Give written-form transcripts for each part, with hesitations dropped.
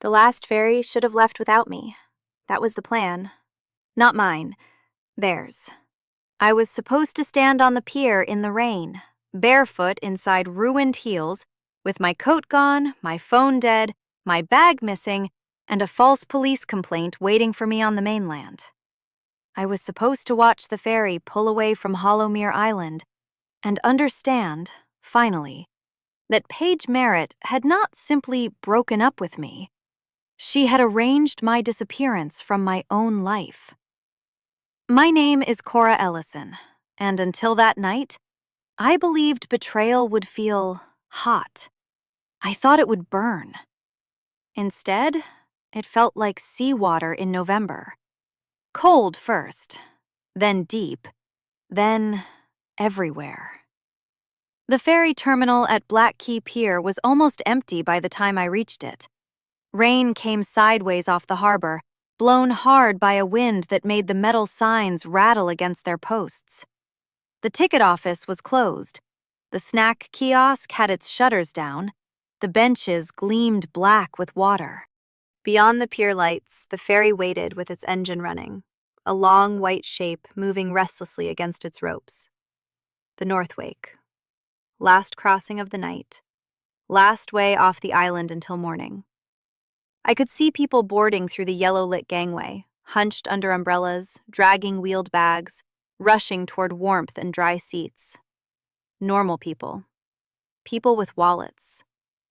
The last ferry should have left without me. That was the plan. Not mine. Theirs. I was supposed to stand on the pier in the rain, barefoot inside ruined heels, with my coat gone, my phone dead, my bag missing, and a false police complaint waiting for me on the mainland. I was supposed to watch the ferry pull away from Hollowmere Island and understand, finally, that Paige Merritt had not simply broken up with me. She had arranged my disappearance from my own life. My name is Cora Ellison, and until that night, I believed betrayal would feel hot. I thought it would burn. Instead, it felt like seawater in November. Cold first, then deep, then everywhere. The ferry terminal at Black Key Pier was almost empty by the time I reached it. Rain came sideways off the harbor, blown hard by a wind that made the metal signs rattle against their posts. The ticket office was closed. The snack kiosk had its shutters down. The benches gleamed black with water. Beyond the pier lights, the ferry waited with its engine running, a long white shape moving restlessly against its ropes. The North Wake. Last crossing of the night. Last way off the island until morning. I could see people boarding through the yellow-lit gangway, hunched under umbrellas, dragging wheeled bags, rushing toward warmth and dry seats. Normal people. People with wallets.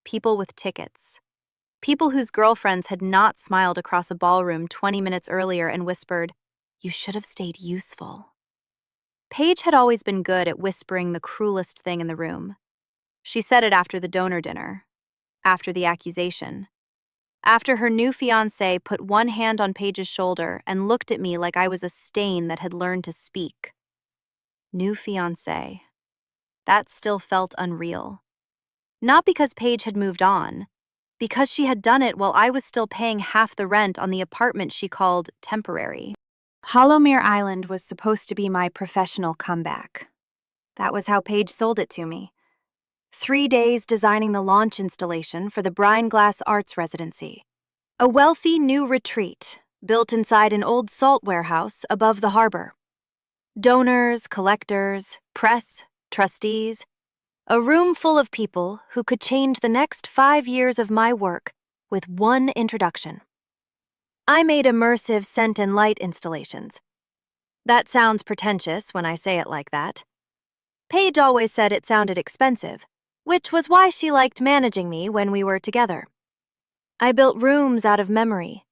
People with tickets. People whose girlfriends had not smiled across a ballroom 20 minutes earlier and whispered, "You should have stayed useful." Paige had always been good at whispering the cruelest thing in the room. She said it after the donor dinner, after the accusation, after her new fiancé put one hand on Paige's shoulder and looked at me like I was a stain that had learned to speak. New fiancé. That still felt unreal. Not because Paige had moved on, because she had done it while I was still paying half the rent on the apartment she called temporary. Hollowmere Island was supposed to be my professional comeback. That was how Paige sold it to me. 3 days designing the launch installation for the Brine Glass Arts Residency. A wealthy new retreat built inside an old salt warehouse above the harbor. Donors, collectors, press, trustees. A room full of people who could change the next 5 years of my work with one introduction. I made immersive scent and light installations. That sounds pretentious when I say it like that. Paige always said it sounded expensive, which was why she liked managing me when we were together. I built rooms out of memory.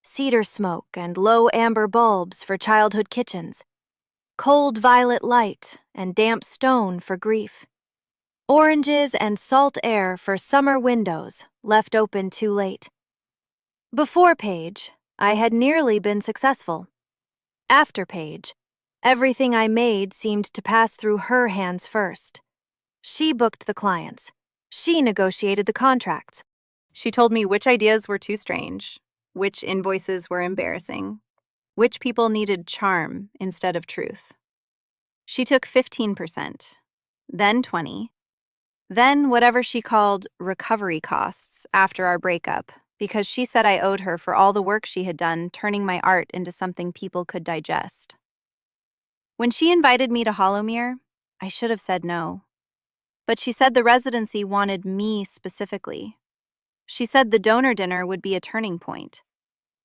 Cedar smoke and low amber bulbs for childhood kitchens. Cold violet light and damp stone for grief. Oranges and salt air for summer windows left open too late. Before Paige, I had nearly been successful. After Paige, everything I made seemed to pass through her hands first. She booked the clients. She negotiated the contracts. She told me which ideas were too strange, which invoices were embarrassing, which people needed charm instead of truth. She took 15%, then 20%, then whatever she called recovery costs after our breakup, because she said I owed her for all the work she had done turning my art into something people could digest. When she invited me to Hollowmere, I should have said no. But she said the residency wanted me specifically. She said the donor dinner would be a turning point.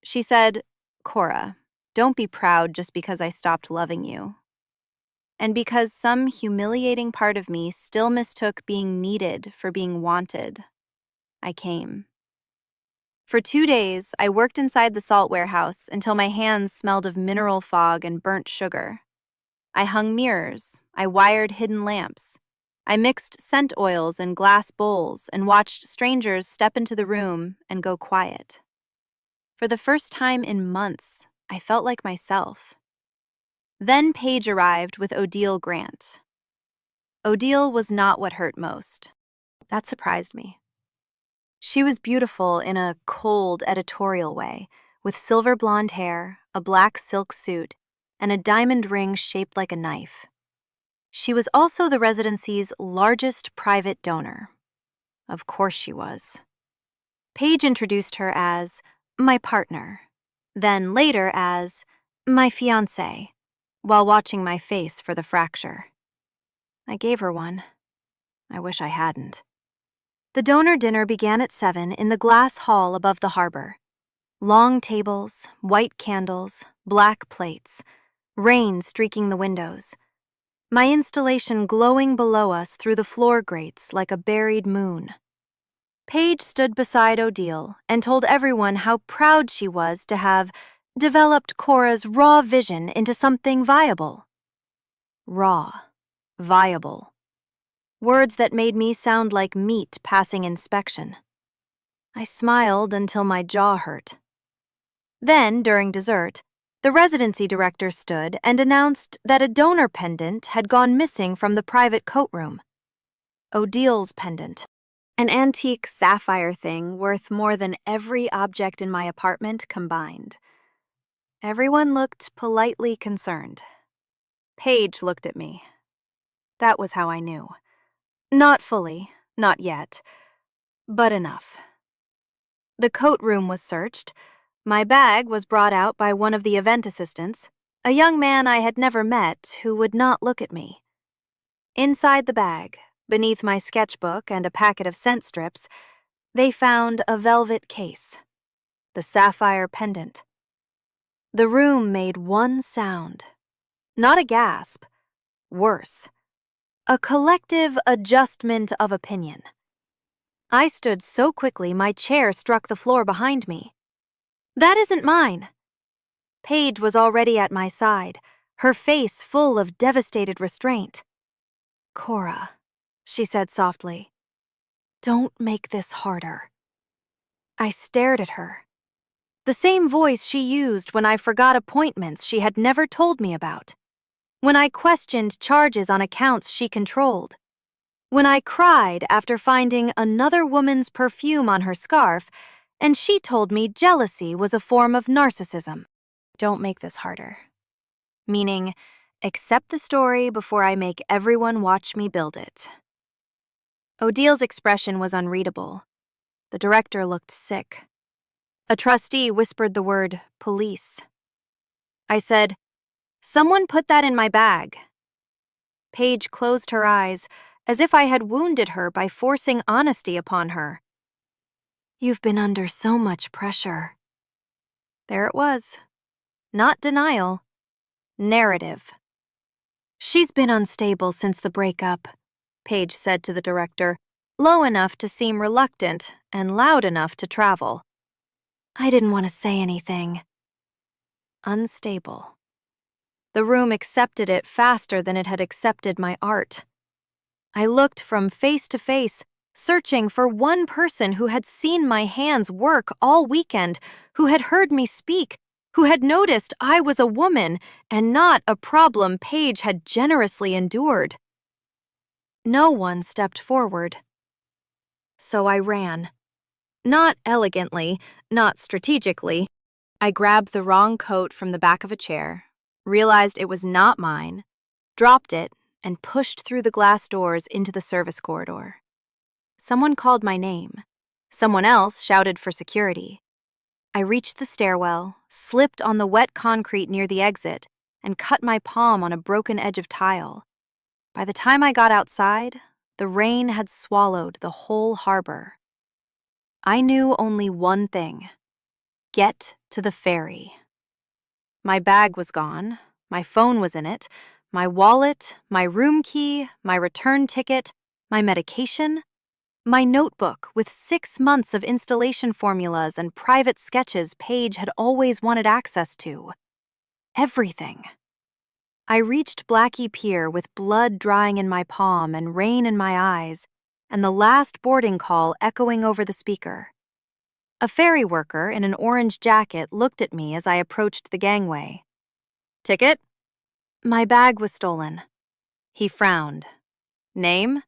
She said, "Cora, don't be proud just because I stopped loving you." And because some humiliating part of me still mistook being needed for being wanted, I came. For 2 days, I worked inside the salt warehouse until my hands smelled of mineral fog and burnt sugar. I hung mirrors, I wired hidden lamps. I mixed scent oils in glass bowls and watched strangers step into the room and go quiet. For the first time in months, I felt like myself. Then Paige arrived with Odile Grant. Odile was not what hurt most. That surprised me. She was beautiful in a cold editorial way, with silver blonde hair, a black silk suit, and a diamond ring shaped like a knife. She was also the residency's largest private donor. Of course she was. Paige introduced her as my partner, then later as my fiancé, while watching my face for the fracture. I gave her one. I wish I hadn't. The donor dinner began at 7 in the glass hall above the harbor. Long tables, white candles, black plates, rain streaking the windows. My installation glowing below us through the floor grates like a buried moon. Paige stood beside Odile and told everyone how proud she was to have developed Cora's raw vision into something viable. Raw, viable. Words that made me sound like meat passing inspection. I smiled until my jaw hurt. Then, during dessert, the residency director stood and announced that a donor pendant had gone missing from the private coat room. Odile's pendant. An antique sapphire thing worth more than every object in my apartment combined. Everyone looked politely concerned. Paige looked at me. That was how I knew. Not fully, not yet, but enough. The coat room was searched. My bag was brought out by one of the event assistants, a young man I had never met who would not look at me. Inside the bag, beneath my sketchbook and a packet of scent strips, they found a velvet case, the sapphire pendant. The room made one sound. Not a gasp. Worse. A collective adjustment of opinion. I stood so quickly my chair struck the floor behind me. That isn't mine. Paige was already at my side, her face full of devastated restraint. Cora, she said softly, don't make this harder. I stared at her. The same voice she used when I forgot appointments she had never told me about. When I questioned charges on accounts she controlled. When I cried after finding another woman's perfume on her scarf, and she told me jealousy was a form of narcissism. Don't make this harder. Meaning, accept the story before I make everyone watch me build it. Odile's expression was unreadable. The director looked sick. A trustee whispered the word police. I said, someone put that in my bag. Paige closed her eyes, as if I had wounded her by forcing honesty upon her. You've been under so much pressure. There it was. Not denial. Narrative. She's been unstable since the breakup, Paige said to the director, low enough to seem reluctant and loud enough to travel. I didn't want to say anything. Unstable. The room accepted it faster than it had accepted my art. I looked from face to face, searching for one person who had seen my hands work all weekend, who had heard me speak, who had noticed I was a woman and not a problem Paige had generously endured. No one stepped forward. So I ran. Not elegantly, not strategically. I grabbed the wrong coat from the back of a chair, realized it was not mine, dropped it, and pushed through the glass doors into the service corridor. Someone called my name. Someone else shouted for security. I reached the stairwell, slipped on the wet concrete near the exit, and cut my palm on a broken edge of tile. By the time I got outside, the rain had swallowed the whole harbor. I knew only one thing. Get to the ferry. My bag was gone, my phone was in it, my wallet, my room key, my return ticket, my medication, my notebook with 6 months of installation formulas and private sketches Paige had always wanted access to. Everything. I reached Blackie Pier with blood drying in my palm and rain in my eyes, and the last boarding call echoing over the speaker. A ferry worker in an orange jacket looked at me as I approached the gangway. Ticket? My bag was stolen. He frowned. Name?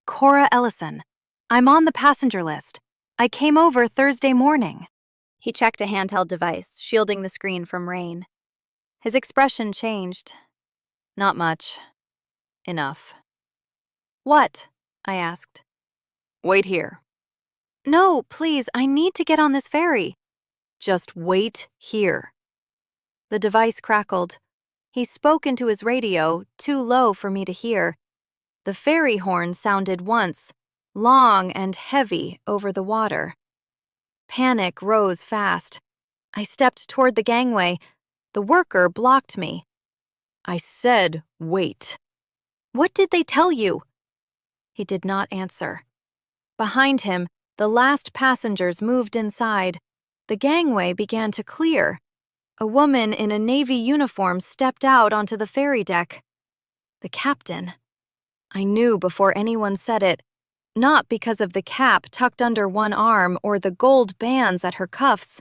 Cora Ellison. I'm on the passenger list. I came over Thursday morning. He checked a handheld device, shielding the screen from rain. His expression changed. Not much. Enough. What? I asked. Wait here. No, please, I need to get on this ferry. Just wait here. The device crackled. He spoke into his radio, too low for me to hear. The ferry horn sounded once, long and heavy over the water. Panic rose fast. I stepped toward the gangway. The worker blocked me. I said, wait. What did they tell you? He did not answer. Behind him, the last passengers moved inside. The gangway began to clear. A woman in a Navy uniform stepped out onto the ferry deck. The captain. I knew before anyone said it, not because of the cap tucked under one arm or the gold bands at her cuffs,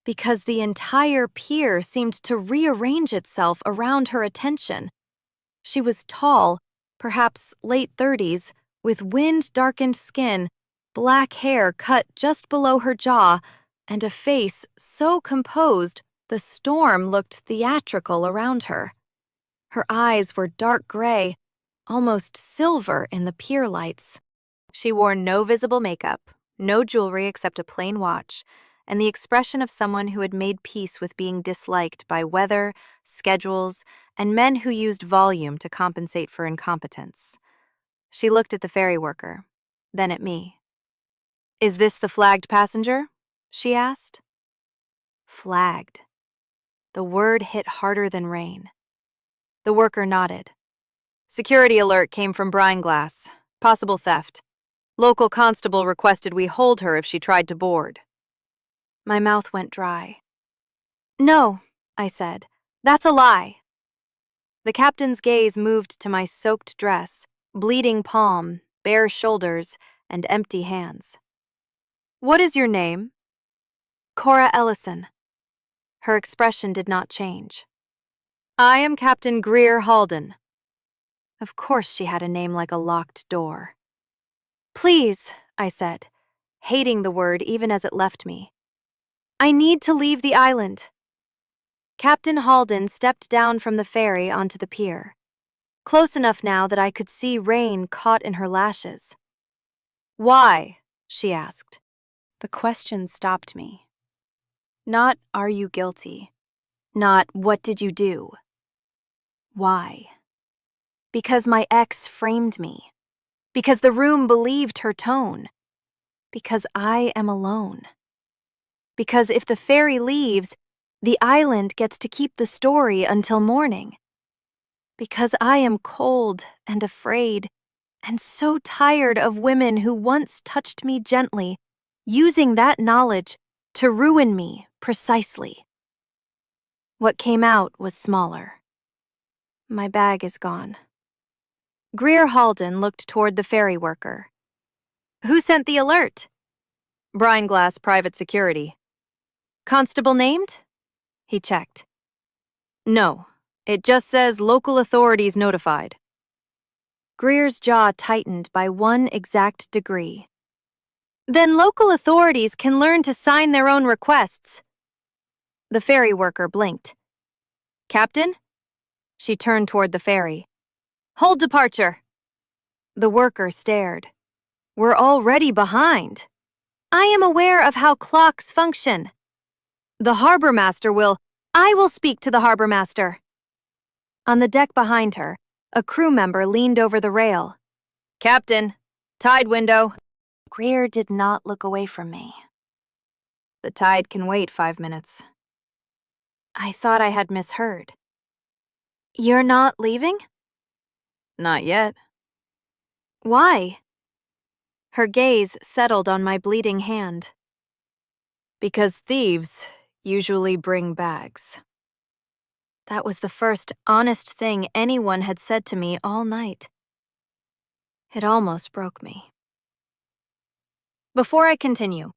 because the entire pier seemed to rearrange itself around her attention. She was tall, perhaps late 30s, with wind-darkened skin, black hair cut just below her jaw, and a face so composed the storm looked theatrical around her. Her eyes were dark gray, almost silver in the pier lights. She wore no visible makeup, no jewelry except a plain watch, and the expression of someone who had made peace with being disliked by weather, schedules, and men who used volume to compensate for incompetence. She looked at the ferry worker, then at me. "Is this the flagged passenger?" she asked. Flagged. The word hit harder than rain. The worker nodded. "Security alert came from Brine-Glass. Possible theft. Local constable requested we hold her if she tried to board." My mouth went dry. "No," I said. "That's a lie." The captain's gaze moved to my soaked dress, bleeding palm, bare shoulders, and empty hands. "What is your name?" "Cora Ellison." Her expression did not change. "I am Captain Greer Halden." Of course she had a name like a locked door. "Please," I said, hating the word even as it left me. "I need to leave the island." Captain Halden stepped down from the ferry onto the pier, close enough now that I could see rain caught in her lashes. "Why?" she asked. The question stopped me. Not, "Are you guilty?" Not, "What did you do?" Why? Because my ex framed me. Because the room believed her tone. Because I am alone. Because if the ferry leaves, the island gets to keep the story until morning. Because I am cold and afraid, and so tired of women who once touched me gently, using that knowledge to ruin me precisely. What came out was smaller. My bag is gone. Greer Halden looked toward the ferry worker. "Who sent the alert?" "Brine-Glass Private Security." "Constable named?" He checked. "No, it just says local authorities notified." Greer's jaw tightened by 1 exact degree. "Then local authorities can learn to sign their own requests." The ferry worker blinked. "Captain?" She turned toward the ferry. "Hold departure." The worker stared. "We're already behind." "I am aware of how clocks function." "The harbor master will—" "I will speak to the harbor master." On the deck behind her, a crew member leaned over the rail. "Captain, tide window." Greer did not look away from me. "The tide can wait 5 minutes." I thought I had misheard. "You're not leaving?" "Not yet." "Why?" Her gaze settled on my bleeding hand. "Because thieves usually bring bags." That was the first honest thing anyone had said to me all night. It almost broke me. Before I continue,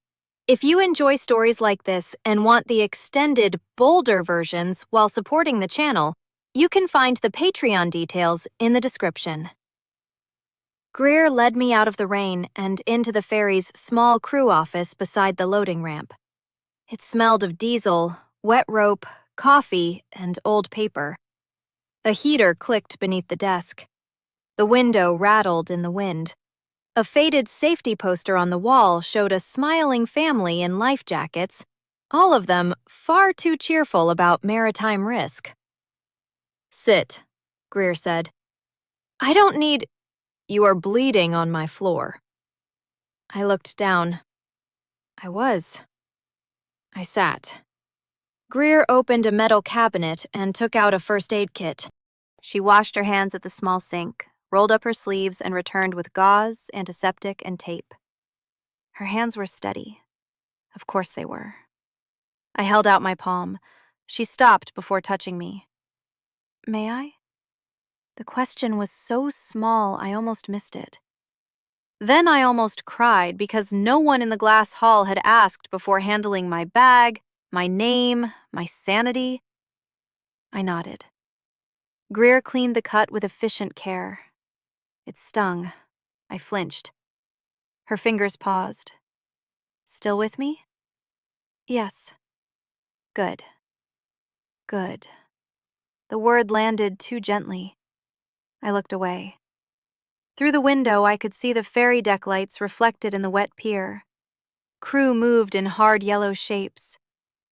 if you enjoy stories like this and want the extended, bolder versions while supporting the channel, you can find the Patreon details in the description. Greer led me out of the rain and into the ferry's small crew office beside the loading ramp. It smelled of diesel, wet rope, coffee, and old paper. A heater clicked beneath the desk. The window rattled in the wind. A faded safety poster on the wall showed a smiling family in life jackets, all of them far too cheerful about maritime risk. "Sit," Greer said. "I don't need—" "You are bleeding on my floor." I looked down. I was. I sat. Greer opened a metal cabinet and took out a first aid kit. She washed her hands at the small sink, rolled up her sleeves, and returned with gauze, antiseptic, and tape. Her hands were steady. Of course they were. I held out my palm. She stopped before touching me. "May I?" The question was so small I almost missed it. Then I almost cried because no one in the glass hall had asked before handling my bag, my name, my sanity. I nodded. Greer cleaned the cut with efficient care. It stung. I flinched. Her fingers paused. "Still with me?" "Yes." "Good. Good." The word landed too gently. I looked away. Through the window, I could see the ferry deck lights reflected in the wet pier. Crew moved in hard yellow shapes.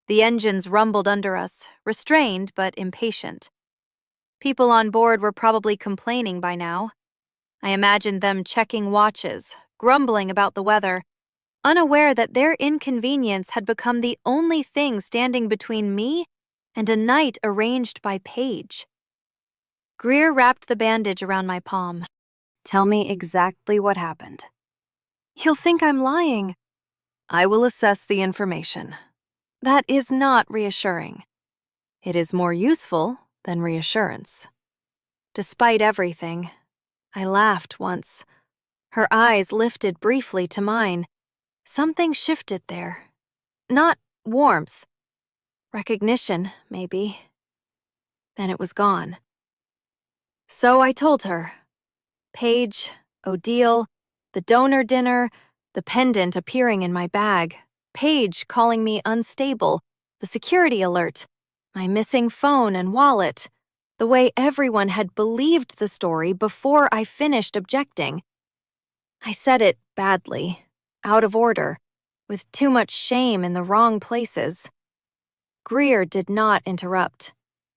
The engines rumbled under us, restrained but impatient. People on board were probably complaining by now. I imagined them checking watches, grumbling about the weather, unaware that their inconvenience had become the only thing standing between me and a night arranged by Paige. Greer wrapped the bandage around my palm. "Tell me exactly what happened." "You'll think I'm lying." "I will assess the information." That is not reassuring. It is more useful than reassurance. Despite everything, I laughed once. Her eyes lifted briefly to mine. Something shifted there. Not warmth. Recognition, maybe. Then it was gone. So I told her. Paige, Odile, the donor dinner, the pendant appearing in my bag, Paige calling me unstable, the security alert, my missing phone and wallet, the way everyone had believed the story before I finished objecting. I said it badly, out of order, with too much shame in the wrong places. Greer did not interrupt.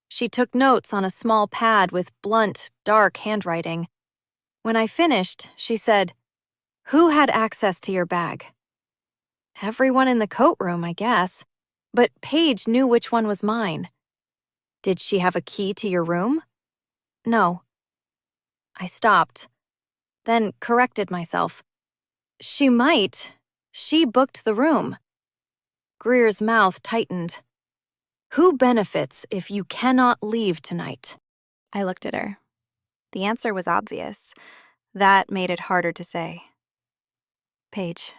She took notes on a small pad with blunt, dark handwriting. When I finished, she said, "Who had access to your bag?" "Everyone in the coat room, I guess. But Paige knew which one was mine." "Did she have a key to your room?" "No." I stopped, then corrected myself. "She might. She booked the room." Greer's mouth tightened. "Who benefits if you cannot leave tonight?" I looked at her. The answer was obvious. That made it harder to say. "Paige."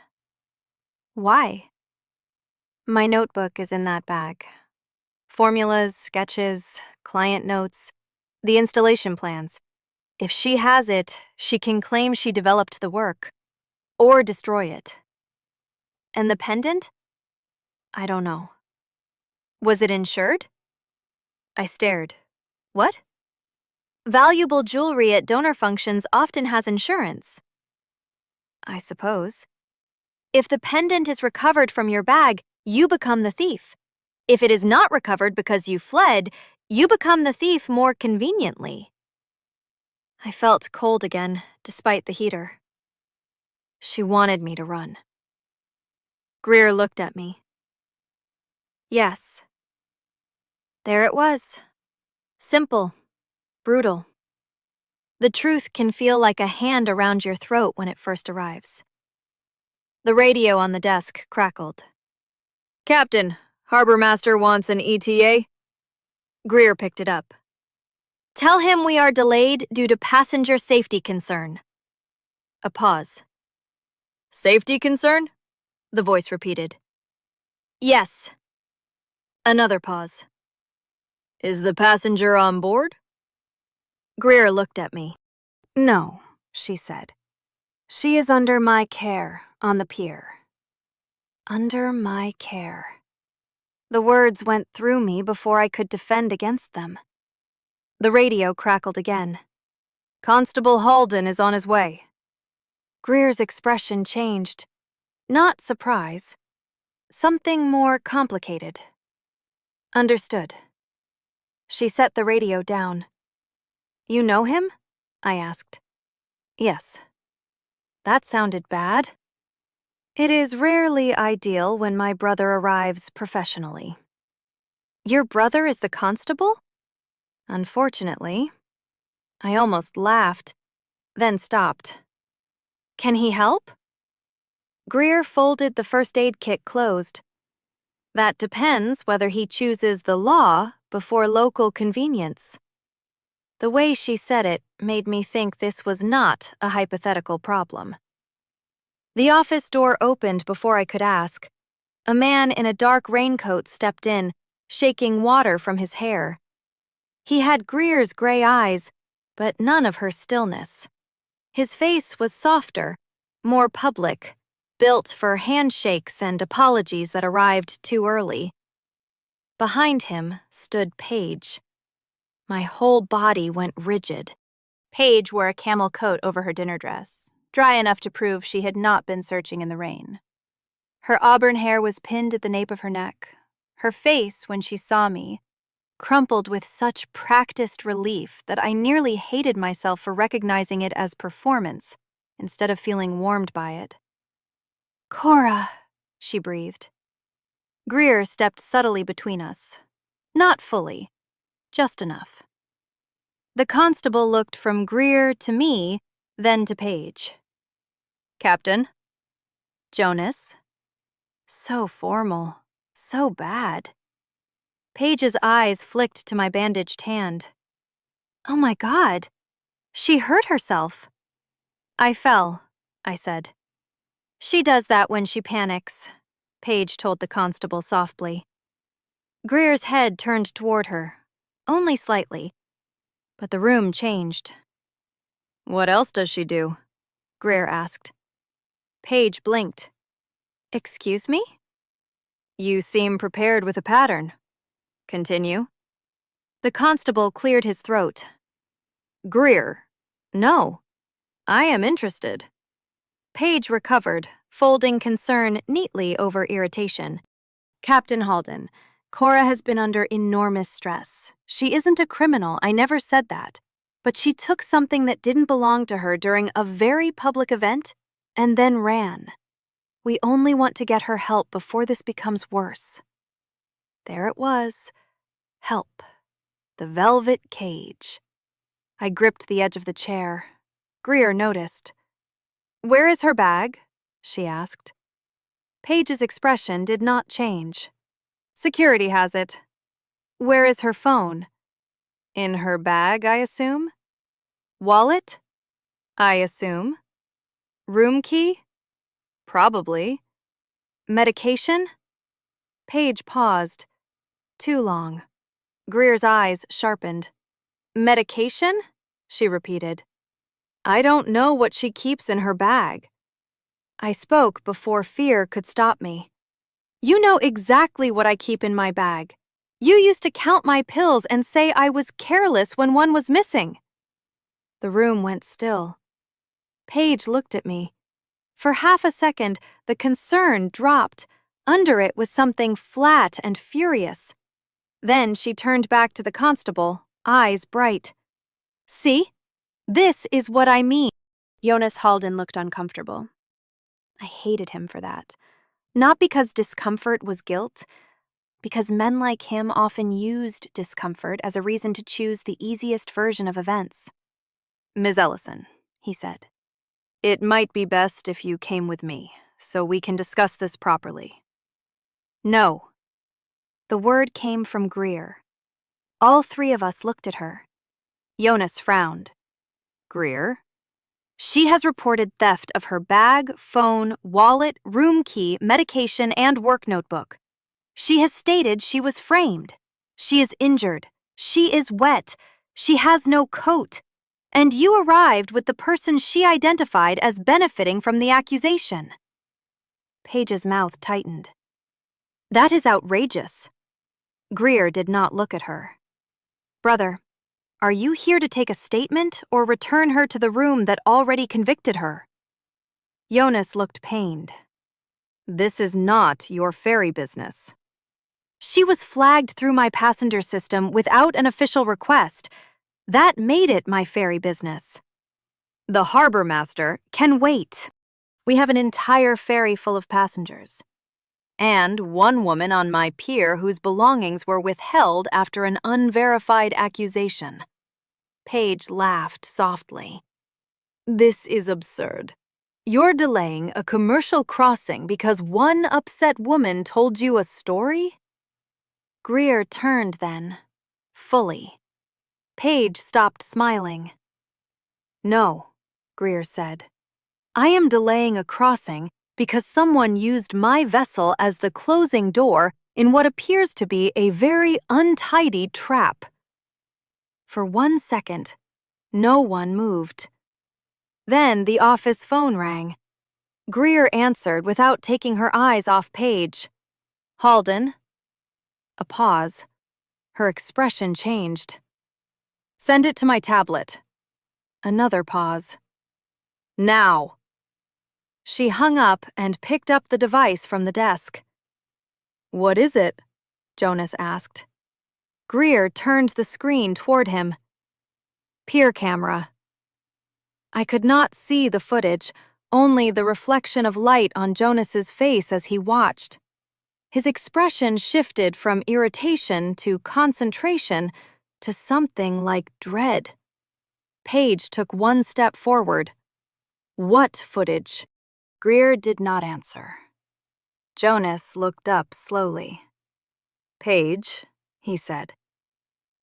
"Why?" "My notebook is in that bag. Formulas, sketches, client notes, the installation plans. If she has it, she can claim she developed the work, or destroy it." "And the pendant?" "I don't know." "Was it insured?" I stared. "What?" "Valuable jewelry at donor functions often has insurance." "I suppose." "If the pendant is recovered from your bag, you become the thief. If it is not recovered because you fled, you become the thief more conveniently." I felt cold again, despite the heater. She wanted me to run. Greer looked at me. "Yes." There it was. Simple. Brutal. The truth can feel like a hand around your throat when it first arrives. The radio on the desk crackled. "Captain, Harbor Master wants an ETA." Greer picked it up. "Tell him we are delayed due to passenger safety concern." A pause. "Safety concern?" the voice repeated. "Yes." Another pause. "Is the passenger on board?" Greer looked at me. "No," she said. "She is under my care on the pier." Under my care. The words went through me before I could defend against them. The radio crackled again. "Constable Halden is on his way." Greer's expression changed. Not surprise. Something more complicated. Understood. She set the radio down. You know him? I asked. Yes. That sounded bad. It is rarely ideal when my brother arrives professionally. Your brother is the constable? Unfortunately. I almost laughed, then stopped. Can he help? Greer folded the first aid kit closed. That depends whether he chooses the law before local convenience. The way she said it made me think this was not a hypothetical problem. The office door opened before I could ask. A man in a dark raincoat stepped in, shaking water from his hair. He had Greer's gray eyes, but none of her stillness. His face was softer, more public, built for handshakes and apologies that arrived too early. Behind him stood Paige. My whole body went rigid. Paige wore a camel coat over her dinner dress, dry enough to prove she had not been searching in the rain. Her auburn hair was pinned at the nape of her neck. Her face, when she saw me, crumpled with such practiced relief that I nearly hated myself for recognizing it as performance instead of feeling warmed by it. Cora, she breathed. Greer stepped subtly between us. Not fully, just enough. The constable looked from Greer to me, then to Paige. Captain. Jonas. So formal, so bad. Paige's eyes flicked to my bandaged hand. Oh my God, she hurt herself. I fell, I said. She does that when she panics, Paige told the constable softly. Greer's head turned toward her, only slightly, but the room changed. What else does she do? Greer asked. Paige blinked. Excuse me? You seem prepared with a pattern. Continue. The constable cleared his throat. Greer, no. I am interested. Paige recovered, folding concern neatly over irritation. Captain Halden, Cora has been under enormous stress. She isn't a criminal, I never said that. But she took something that didn't belong to her during a very public event and then ran. We only want to get her help before this becomes worse. There it was. Help. The velvet cage. I gripped the edge of the chair. Greer noticed. Where is her bag? She asked. Paige's expression did not change. Security has it. Where is her phone? In her bag, I assume? Wallet? I assume. Room key? Probably. Medication? Paige paused. Too long. Greer's eyes sharpened. Medication? She repeated. I don't know what she keeps in her bag. I spoke before fear could stop me. You know exactly what I keep in my bag. You used to count my pills and say I was careless when one was missing. The room went still. Paige looked at me. For half a second, the concern dropped. Under it was something flat and furious. Then she turned back to the constable, eyes bright. See? This is what I mean. Jonas Halden looked uncomfortable. I hated him for that. Not because discomfort was guilt, because men like him often used discomfort as a reason to choose the easiest version of events. Ms. Ellison, he said, it might be best if you came with me, so we can discuss this properly. No. The word came from Greer. All three of us looked at her. Jonas frowned. Greer? She has reported theft of her bag, phone, wallet, room key, medication, and work notebook. She has stated she was framed. She is injured. She is wet. She has no coat. And you arrived with the person she identified as benefiting from the accusation. Paige's mouth tightened. That is outrageous. Greer did not look at her. Brother, are you here to take a statement or return her to the room that already convicted her? Jonas looked pained. This is not your ferry business. She was flagged through my passenger system without an official request. That made it my ferry business. The harbor master can wait. We have an entire ferry full of passengers. And one woman on my pier whose belongings were withheld after an unverified accusation. Paige laughed softly. This is absurd. You're delaying a commercial crossing because one upset woman told you a story? Greer turned then, fully. Paige stopped smiling. No, Greer said. I am delaying a crossing because someone used my vessel as the closing door in what appears to be a very untidy trap. For 1 second, no one moved. Then the office phone rang. Greer answered without taking her eyes off Paige. Halden? A pause. Her expression changed. Send it to my tablet. Another pause. Now. She hung up and picked up the device from the desk. What is it? Jonas asked. Greer turned the screen toward him. Pier camera. I could not see the footage, only the reflection of light on Jonas's face as he watched. His expression shifted from irritation to concentration to something like dread. Paige took 1 step forward. What footage? Greer did not answer. Jonas looked up slowly. Paige, he said,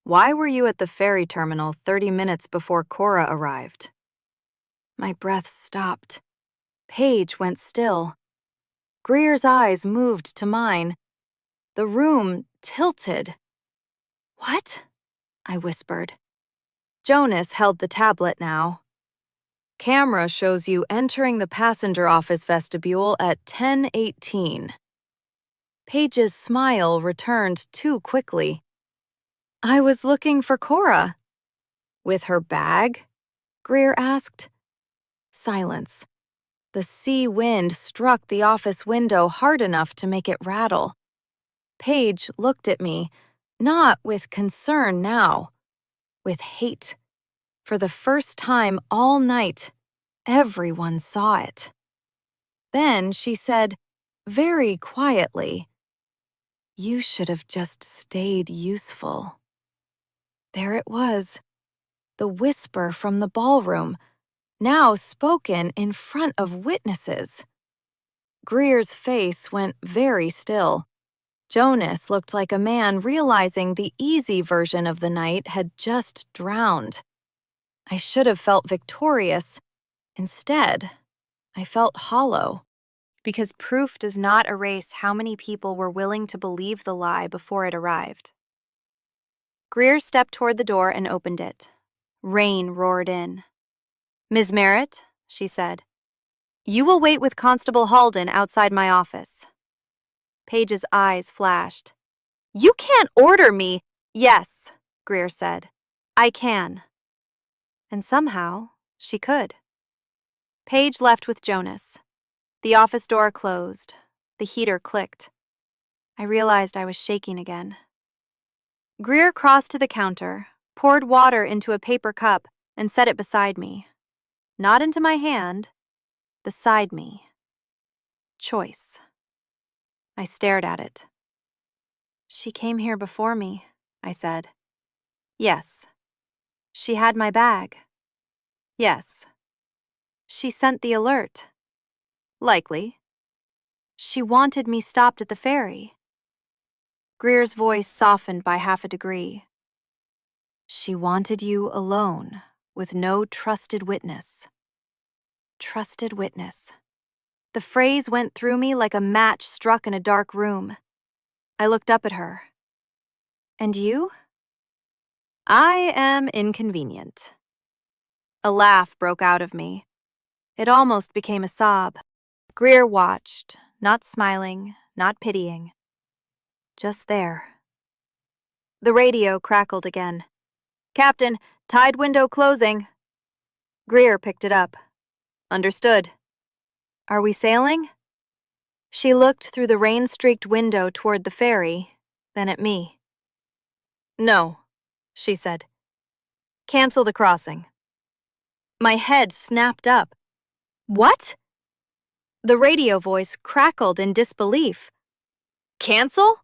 why were you at the ferry terminal 30 minutes before Cora arrived? My breath stopped. Paige went still. Greer's eyes moved to mine. The room tilted. What? I whispered. Jonas held the tablet now. Camera shows you entering the passenger office vestibule at 10:18. Paige's smile returned too quickly. I was looking for Cora. With her bag? Greer asked. Silence. The sea wind struck the office window hard enough to make it rattle. Paige looked at me, not with concern now, with hate. For the first time all night, everyone saw it. Then she said, very quietly, you should have just stayed useful. There it was, the whisper from the ballroom, now spoken in front of witnesses. Greer's face went very still. Jonas looked like a man realizing the easy version of the night had just drowned. I should have felt victorious. Instead, I felt hollow. Because proof does not erase how many people were willing to believe the lie before it arrived. Greer stepped toward the door and opened it. Rain roared in. Ms. Merritt, she said, you will wait with Constable Halden outside my office. Paige's eyes flashed. You can't order me. Yes, Greer said. I can. And somehow, she could. Paige left with Jonas. The office door closed. The heater clicked. I realized I was shaking again. Greer crossed to the counter, poured water into a paper cup, and set it beside me. Not into my hand, beside me. Choice. I stared at it. She came here before me, I said. Yes. She had my bag. Yes. She sent the alert. Likely. She wanted me stopped at the ferry. Greer's voice softened by half a degree. She wanted you alone, with no trusted witness. Trusted witness. The phrase went through me like a match struck in a dark room. I looked up at her. And you? I am inconvenient. A laugh broke out of me. It almost became a sob. Greer watched, not smiling, not pitying. Just there. The radio crackled again. Captain, tide window closing. Greer picked it up. Understood. Are we sailing? She looked through the rain-streaked window toward the ferry, then at me. No, she said. Cancel the crossing. My head snapped up. What? The radio voice crackled in disbelief. Cancel?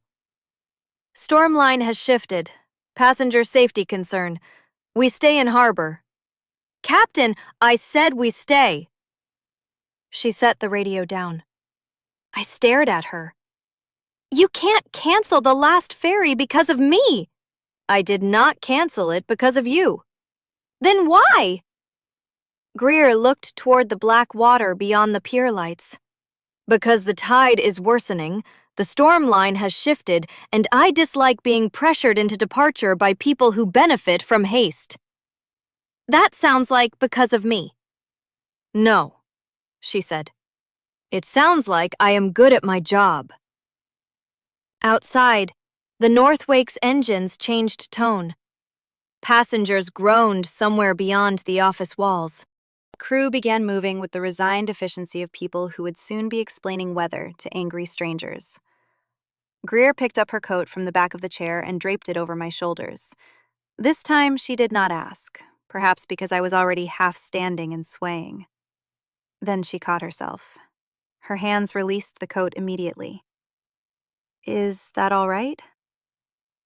Stormline has shifted. Passenger safety concern. We stay in harbor. Captain, I said we stay. She set the radio down. I stared at her. You can't cancel the last ferry because of me. I did not cancel it because of you. Then why? Greer looked toward the black water beyond the pier lights. Because the tide is worsening, the storm line has shifted, and I dislike being pressured into departure by people who benefit from haste. That sounds like because of me. No, she said. It sounds like I am good at my job. Outside, the Northwake's engines changed tone. Passengers groaned somewhere beyond the office walls. Crew began moving with the resigned efficiency of people who would soon be explaining weather to angry strangers. Greer picked up her coat from the back of the chair and draped it over my shoulders. This time she did not ask, perhaps because I was already half standing and swaying. Then she caught herself. Her hands released the coat immediately. Is that all right?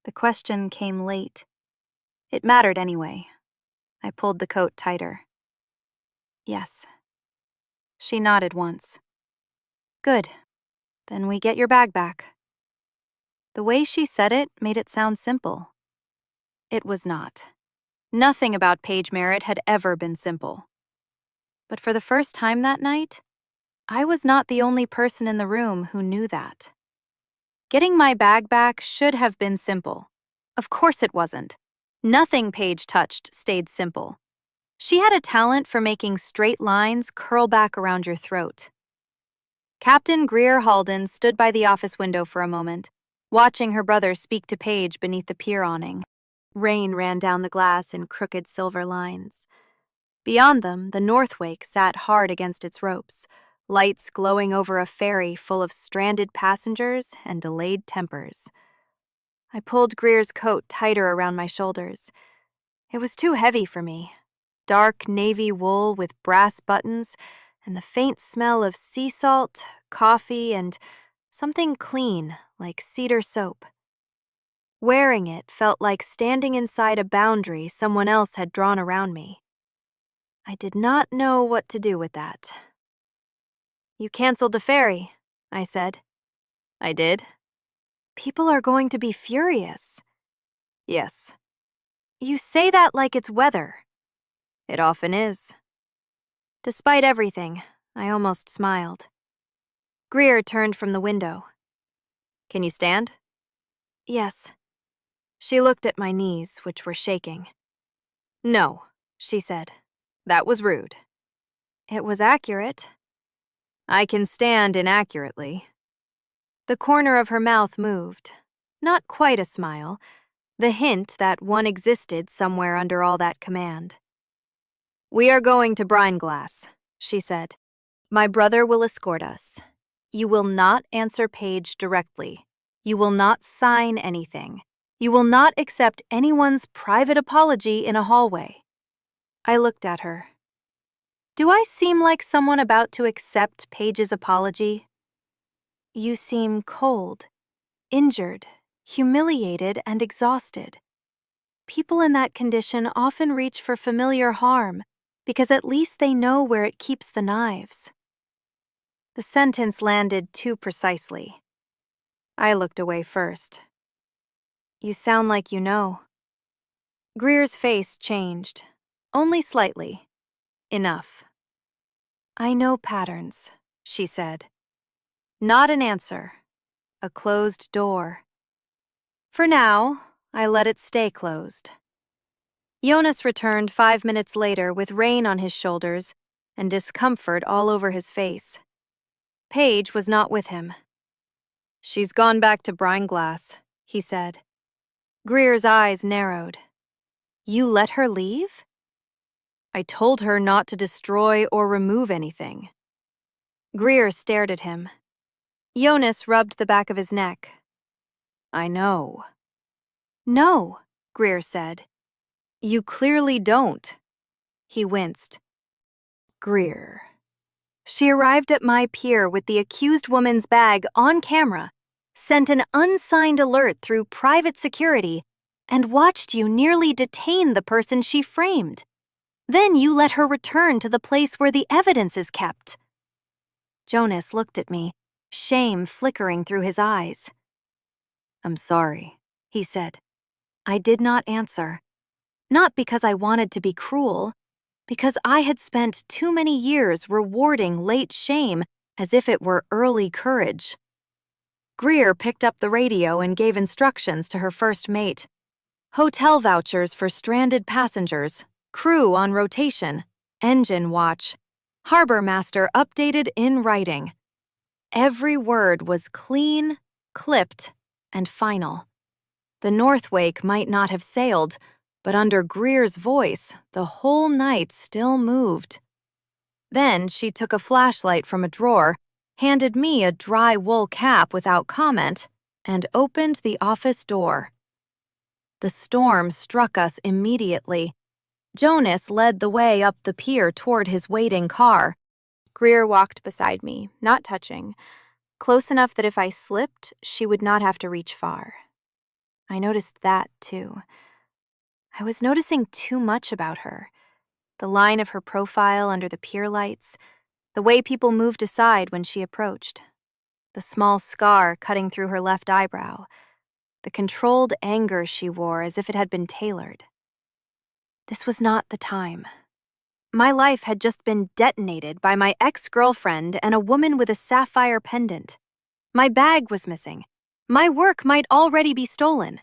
The question came late. It mattered anyway. I pulled the coat tighter. Yes. She nodded once. Good. Then we get your bag back. The way she said it made it sound simple. It was not. Nothing about Paige Merritt had ever been simple. But for the first time that night, I was not the only person in the room who knew that. Getting my bag back should have been simple. Of course it wasn't. Nothing Paige touched stayed simple. She had a talent for making straight lines curl back around your throat. Captain Greer Halden stood by the office window for a moment, watching her brother speak to Paige beneath the pier awning. Rain ran down the glass in crooked silver lines. Beyond them, the Northwake sat hard against its ropes, lights glowing over a ferry full of stranded passengers and delayed tempers. I pulled Greer's coat tighter around my shoulders. It was too heavy for me. Dark navy wool with brass buttons, and the faint smell of sea salt, coffee, and something clean like cedar soap. Wearing it felt like standing inside a boundary someone else had drawn around me. I did not know what to do with that. You canceled the ferry, I said. I did. People are going to be furious. Yes. You say that like it's weather. It often is. Despite everything, I almost smiled. Greer turned from the window. Can you stand? Yes. She looked at my knees, which were shaking. No, she said. That was rude. It was accurate. I can stand inaccurately. The corner of her mouth moved. Not quite a smile, the hint that one existed somewhere under all that command. We are going to Brineglass, she said. My brother will escort us. You will not answer Paige directly. You will not sign anything. You will not accept anyone's private apology in a hallway. I looked at her. Do I seem like someone about to accept Paige's apology? You seem cold, injured, humiliated, and exhausted. People in that condition often reach for familiar harm because at least they know where it keeps the knives. The sentence landed too precisely. I looked away first. You sound like you know. Greer's face changed, only slightly. Enough. I know patterns, she said. Not an answer. A closed door. For now, I let it stay closed. Jonas returned 5 minutes later with rain on his shoulders and discomfort all over his face. Paige was not with him. She's gone back to Brineglass, he said. Greer's eyes narrowed. You let her leave? I told her not to destroy or remove anything. Greer stared at him. Jonas rubbed the back of his neck. I know. No, Greer said. You clearly don't. He winced. Greer. She arrived at my pier with the accused woman's bag on camera, sent an unsigned alert through private security, and watched you nearly detain the person she framed. Then you let her return to the place where the evidence is kept. Jonas looked at me, shame flickering through his eyes. I'm sorry, he said. I did not answer. Not because I wanted to be cruel, because I had spent too many years rewarding late shame as if it were early courage. Greer picked up the radio and gave instructions to her first mate. Hotel vouchers for stranded passengers, crew on rotation, engine watch, harbor master updated in writing. Every word was clean, clipped, and final. The Northwake might not have sailed, but under Greer's voice, the whole night still moved. Then she took a flashlight from a drawer, handed me a dry wool cap without comment, and opened the office door. The storm struck us immediately. Jonas led the way up the pier toward his waiting car. Greer walked beside me, not touching, close enough that if I slipped, she would not have to reach far. I noticed that, too. I was noticing too much about her. The line of her profile under the pier lights, the way people moved aside when she approached, the small scar cutting through her left eyebrow, the controlled anger she wore as if it had been tailored. This was not the time. My life had just been detonated by my ex-girlfriend and a woman with a sapphire pendant. My bag was missing. My work might already be stolen.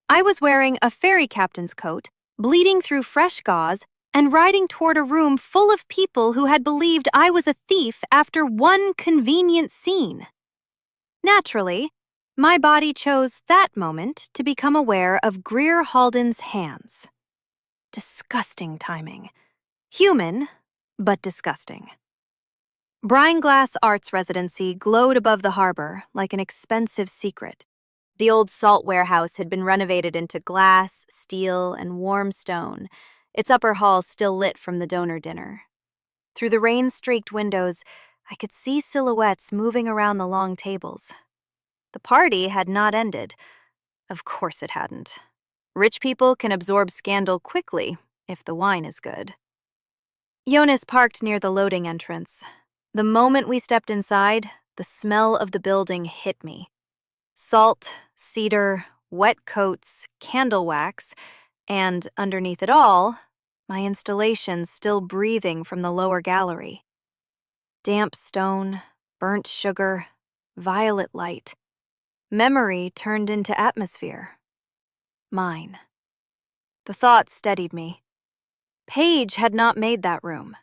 I was wearing a ferry captain's coat, bleeding through fresh gauze, and riding toward a room full of people who had believed I was a thief after one convenient scene. Naturally, my body chose that moment to become aware of Greer Halden's hands. Disgusting timing. Human, but disgusting. Brineglass Arts residency glowed above the harbor like an expensive secret. The old salt warehouse had been renovated into glass, steel, and warm stone, its upper hall still lit from the donor dinner. Through the rain-streaked windows, I could see silhouettes moving around the long tables. The party had not ended. Of course it hadn't. Rich people can absorb scandal quickly if the wine is good. Jonas parked near the loading entrance. The moment we stepped inside, the smell of the building hit me. Salt, cedar, wet coats, candle wax, and underneath it all, my installation still breathing from the lower gallery. Damp stone, burnt sugar, violet light. Memory turned into atmosphere. Mine. The thought steadied me. Paige had not made that room.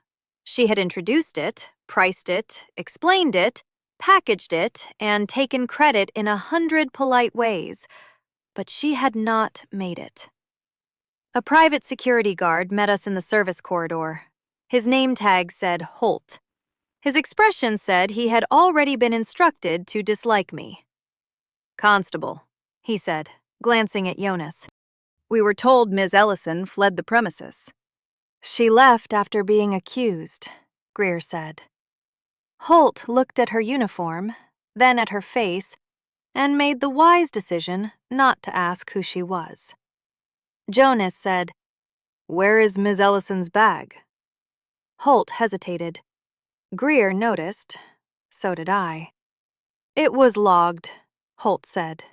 She had introduced it, priced it, explained it, packaged it, and taken credit in 100 polite ways, but she had not made it. A private security guard met us in the service corridor. His name tag said Holt. His expression said he had already been instructed to dislike me. Constable, he said, glancing at Jonas. We were told Ms. Ellison fled the premises. She left after being accused, Greer said. Holt looked at her uniform, then at her face, and made the wise decision not to ask who she was. Jonas said, Where is Ms. Ellison's bag? Holt hesitated. Greer noticed. So did I. It was logged, Holt said.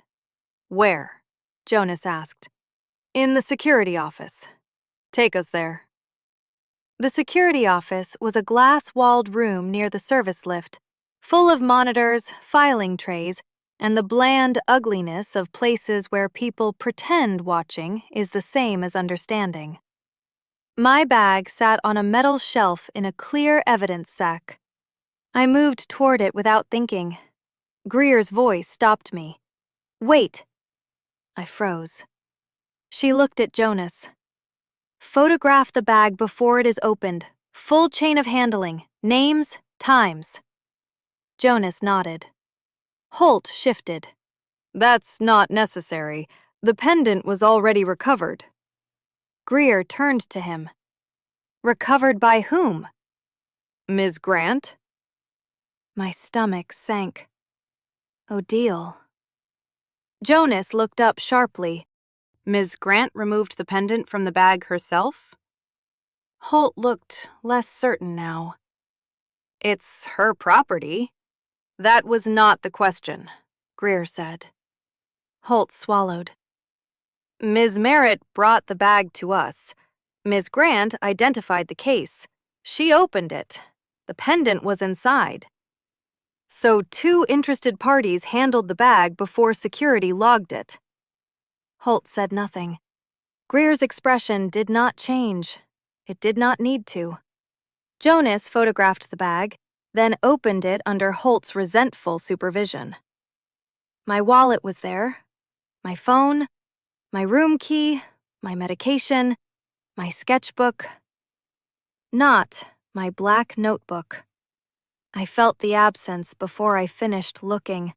Where? Jonas asked. In the security office. Take us there. The security office was a glass-walled room near the service lift, full of monitors, filing trays, and the bland ugliness of places where people pretend watching is the same as understanding. My bag sat on a metal shelf in a clear evidence sack. I moved toward it without thinking. Greer's voice stopped me. Wait. I froze. She looked at Jonas. Photograph the bag before it is opened. Full chain of handling. Names, times. Jonas nodded. Holt shifted. That's not necessary. The pendant was already recovered. Greer turned to him. Recovered by whom? Ms. Grant? My stomach sank. Odile. Jonas looked up sharply. Ms. Grant removed the pendant from the bag herself? Holt looked less certain now. It's her property. That was not the question, Greer said. Holt swallowed. Ms. Merritt brought the bag to us. Ms. Grant identified the case. She opened it. The pendant was inside. So 2 interested parties handled the bag before security logged it. Holt said nothing. Greer's expression did not change. It did not need to. Jonas photographed the bag, then opened it under Holt's resentful supervision. My wallet was there. My phone, my room key, my medication, my sketchbook. Not my black notebook. I felt the absence before I finished looking.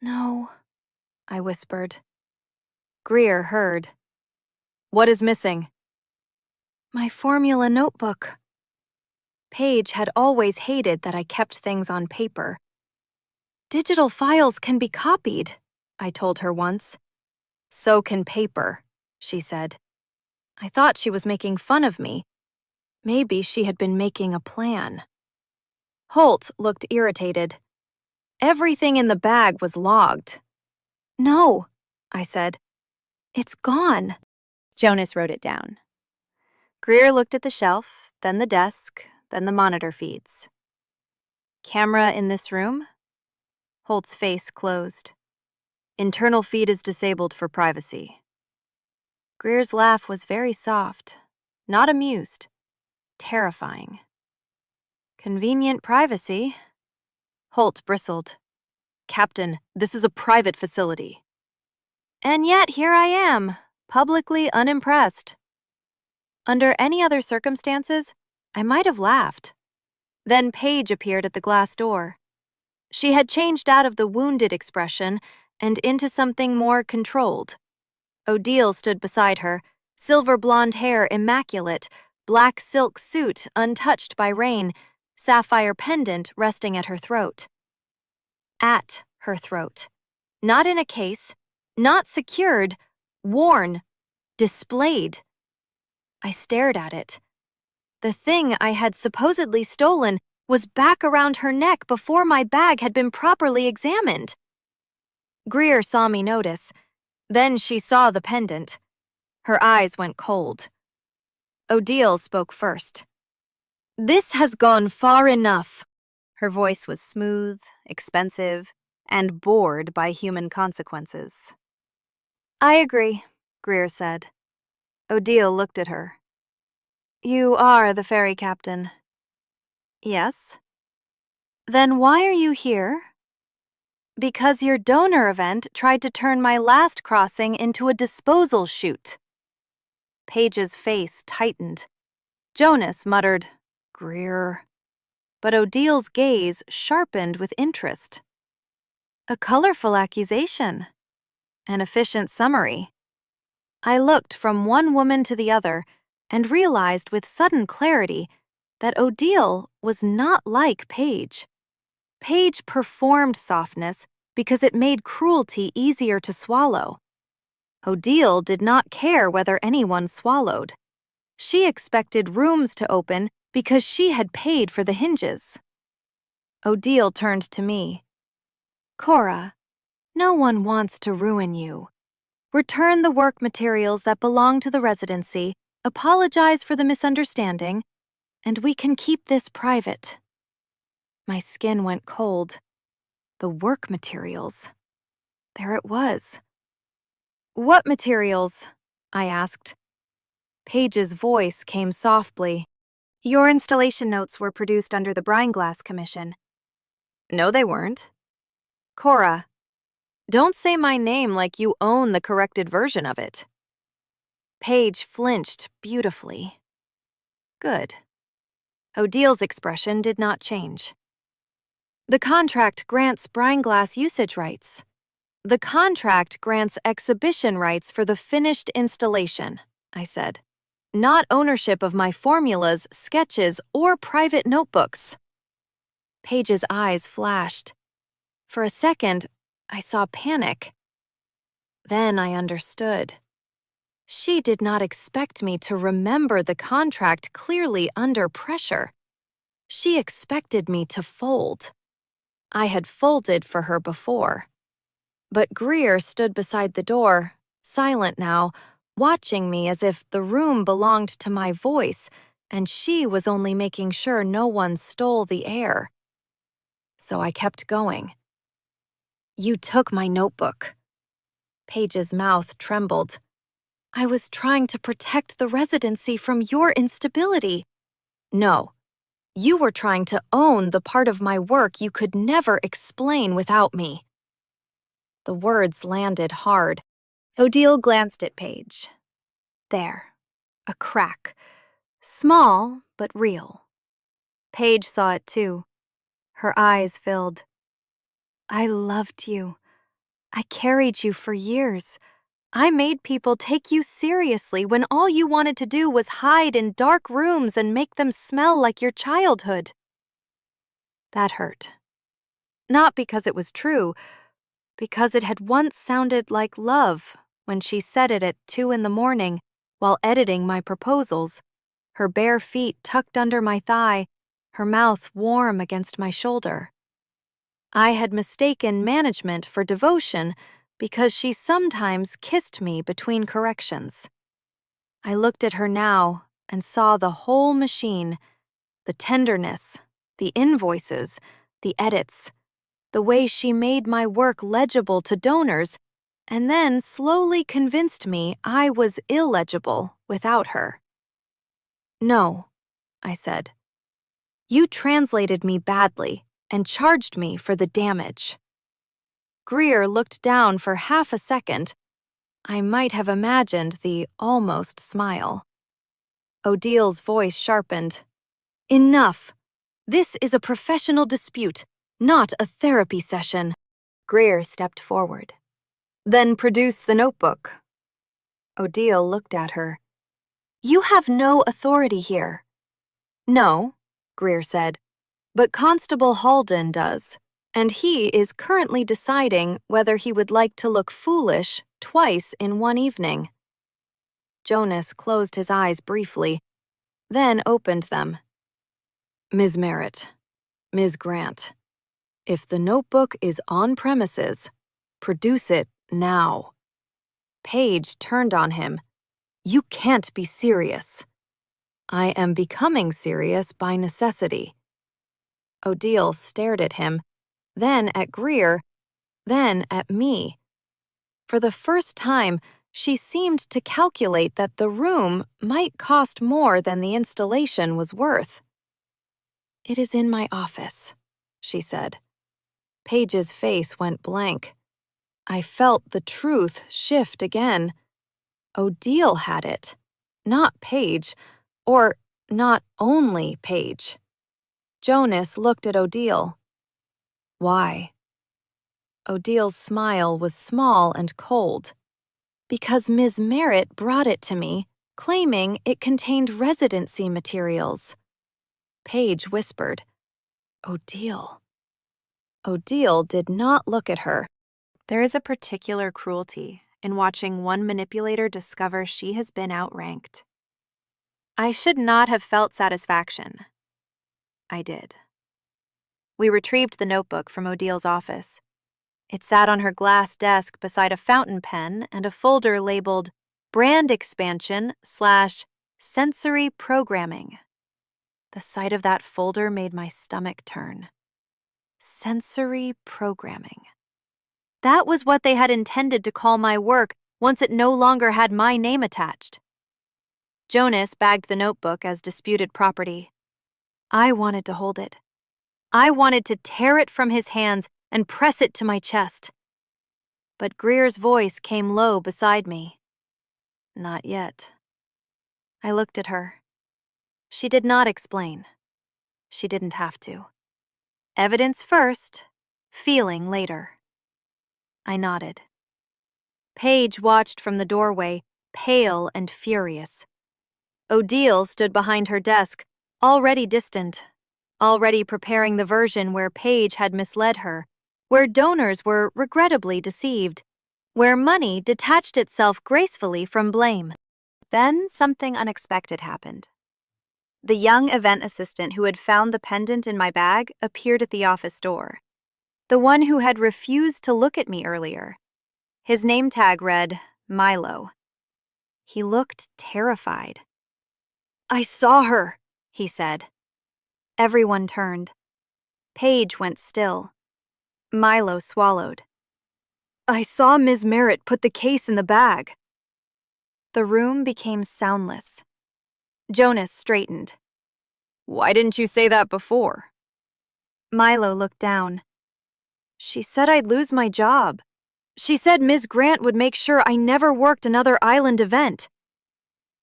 No, I whispered. Greer heard. What is missing? My formula notebook. Paige had always hated that I kept things on paper. Digital files can be copied, I told her once. So can paper, she said. I thought she was making fun of me. Maybe she had been making a plan. Holt looked irritated. Everything in the bag was logged. No, I said. It's gone. Jonas wrote it down. Greer looked at the shelf, then the desk, then the monitor feeds. Camera in this room? Holt's face closed. Internal feed is disabled for privacy. Greer's laugh was very soft, not amused, terrifying. Convenient privacy. Holt bristled. Captain, this is a private facility. And yet here I am, publicly unimpressed. Under any other circumstances, I might have laughed. Then Paige appeared at the glass door. She had changed out of the wounded expression and into something more controlled. Odile stood beside her, silver blonde hair immaculate, black silk suit untouched by rain, sapphire pendant resting at her throat. At her throat. Not in a case, not secured, worn, displayed. I stared at it. The thing I had supposedly stolen was back around her neck before my bag had been properly examined. Greer saw me notice. Then she saw the pendant. Her eyes went cold. Odile spoke first. This has gone far enough. Her voice was smooth, expensive, and bored by human consequences. I agree, Greer said. Odile looked at her. You are the ferry captain. Yes. Then why are you here? Because your donor event tried to turn my last crossing into a disposal chute. Paige's face tightened. Jonas muttered, Greer. But Odile's gaze sharpened with interest. A colorful accusation. An efficient summary. I looked from one woman to the other and realized with sudden clarity that Odile was not like Paige. Paige performed softness because it made cruelty easier to swallow. Odile did not care whether anyone swallowed. She expected rooms to open because she had paid for the hinges. Odile turned to me. Cora, no one wants to ruin you. Return the work materials that belong to the residency, apologize for the misunderstanding, and we can keep this private. My skin went cold. The work materials. There it was. What materials? I asked. Paige's voice came softly. Your installation notes were produced under the Brineglass Commission. No, they weren't. Cora, don't say my name like you own the corrected version of it. Paige flinched beautifully. Good. Odile's expression did not change. The contract grants brine-glass usage rights. The contract grants exhibition rights for the finished installation, I said. Not ownership of my formulas, sketches, or private notebooks. Paige's eyes flashed. For a second, I saw panic. Then I understood. She did not expect me to remember the contract clearly under pressure. She expected me to fold. I had folded for her before. But Greer stood beside the door, silent now, watching me as if the room belonged to my voice, and she was only making sure no one stole the air. So I kept going. You took my notebook. Paige's mouth trembled. I was trying to protect the residency from your instability. No, you were trying to own the part of my work you could never explain without me. The words landed hard. Odile glanced at Paige. There, a crack. Small, but real. Paige saw it too. Her eyes filled. I loved you. I carried you for years. I made people take you seriously when all you wanted to do was hide in dark rooms and make them smell like your childhood. That hurt. Not because it was true, because it had once sounded like love when she said it at 2 a.m. while editing my proposals, her bare feet tucked under my thigh, her mouth warm against my shoulder. I had mistaken management for devotion because she sometimes kissed me between corrections. I looked at her now and saw the whole machine, the tenderness, the invoices, the edits, the way she made my work legible to donors, and then slowly convinced me I was illegible without her. No, I said. You translated me badly and charged me for the damage. Greer looked down for half a second. I might have imagined the almost smile. Odile's voice sharpened. Enough! This is a professional dispute, not a therapy session. Greer stepped forward. Then produce the notebook. Odile looked at her. You have no authority here. No, Greer said, but Constable Halden does, and he is currently deciding whether he would like to look foolish twice in one evening. Jonas closed his eyes briefly, then opened them. Ms. Merritt, Ms. Grant, if the notebook is on premises, produce it now. Paige turned on him. You can't be serious. I am becoming serious by necessity. Odile stared at him, then at Greer, then at me. For the first time, she seemed to calculate that the room might cost more than the installation was worth. It is in my office, she said. Paige's face went blank. I felt the truth shift again. Odile had it, not Paige, or not only Paige. Jonas looked at Odile. Why? Odile's smile was small and cold. Because Ms. Merritt brought it to me, claiming it contained residency materials. Paige whispered, Odile. Odile did not look at her. There is a particular cruelty in watching one manipulator discover she has been outranked. I should not have felt satisfaction. I did. We retrieved the notebook from Odile's office. It sat on her glass desk beside a fountain pen and a folder labeled Brand Expansion/Sensory Programming. The sight of that folder made my stomach turn. Sensory programming. That was what they had intended to call my work once it no longer had my name attached. Jonas bagged the notebook as disputed property. I wanted to hold it. I wanted to tear it from his hands and press it to my chest. But Greer's voice came low beside me. Not yet. I looked at her. She did not explain. She didn't have to. Evidence first, feeling later. I nodded. Paige watched from the doorway, pale and furious. Odile stood behind her desk, already distant, already preparing the version where Paige had misled her, where donors were regrettably deceived, where money detached itself gracefully from blame. Then something unexpected happened. The young event assistant who had found the pendant in my bag appeared at the office door. The one who had refused to look at me earlier. His name tag read Milo. He looked terrified. "I saw her," he said. Everyone turned. Paige went still. Milo swallowed. "I saw Ms. Merritt put the case in the bag." The room became soundless. Jonas straightened. "Why didn't you say that before?" Milo looked down. "She said I'd lose my job. She said Ms. Grant would make sure I never worked another island event."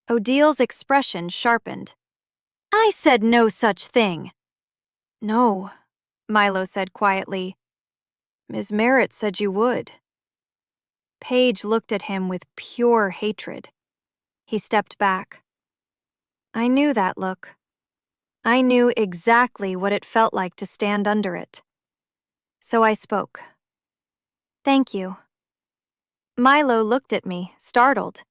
Odile's expression sharpened. "I said no such thing." "No," Milo said quietly. "Ms. Merritt said you would." Paige looked at him with pure hatred. He stepped back. I knew that look. I knew exactly what it felt like to stand under it. So I spoke. "Thank you." Milo looked at me, startled.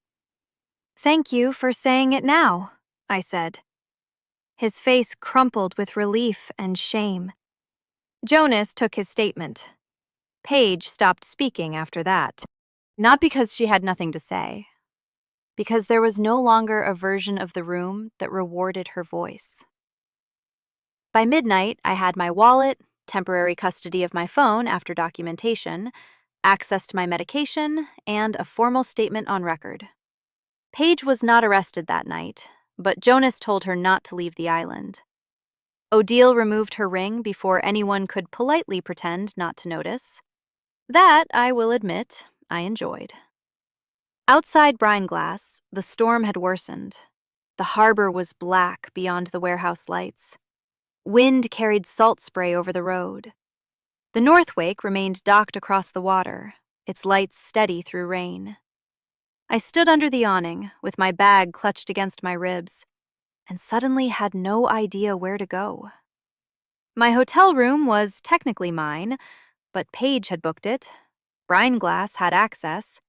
"Thank you for saying it now," I said. His face crumpled with relief and shame. Jonas took his statement. Paige stopped speaking after that. Not because she had nothing to say, because there was no longer a version of the room that rewarded her voice. By midnight, I had my wallet, temporary custody of my phone after documentation, access to my medication, and a formal statement on record. Paige was not arrested that night, but Jonas told her not to leave the island. Odile removed her ring before anyone could politely pretend not to notice. That, I will admit, I enjoyed. Outside Brineglass, the storm had worsened. The harbor was black beyond the warehouse lights. Wind carried salt spray over the road. The Northwake remained docked across the water, its lights steady through rain. I stood under the awning, with my bag clutched against my ribs, and suddenly had no idea where to go. My hotel room was technically mine, but Paige had booked it. Brineglass had access.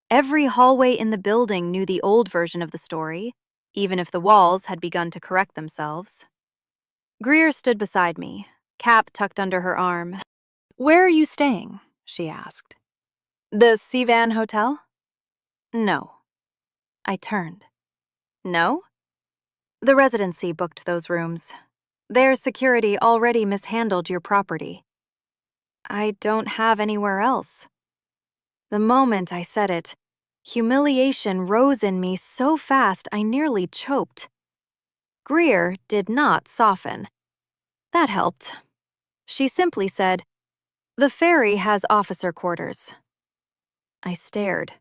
Every hallway in the building knew the old version of the story, even if the walls had begun to correct themselves. Greer stood beside me, cap tucked under her arm. "Where are you staying?" she asked. "The Sivan Hotel?" "No." I turned. "No?" "The residency booked those rooms. Their security already mishandled your property." "I don't have anywhere else." The moment I said it, humiliation rose in me so fast I nearly choked. Greer did not soften. That helped. She simply said, "The ferry has officer quarters." I stared.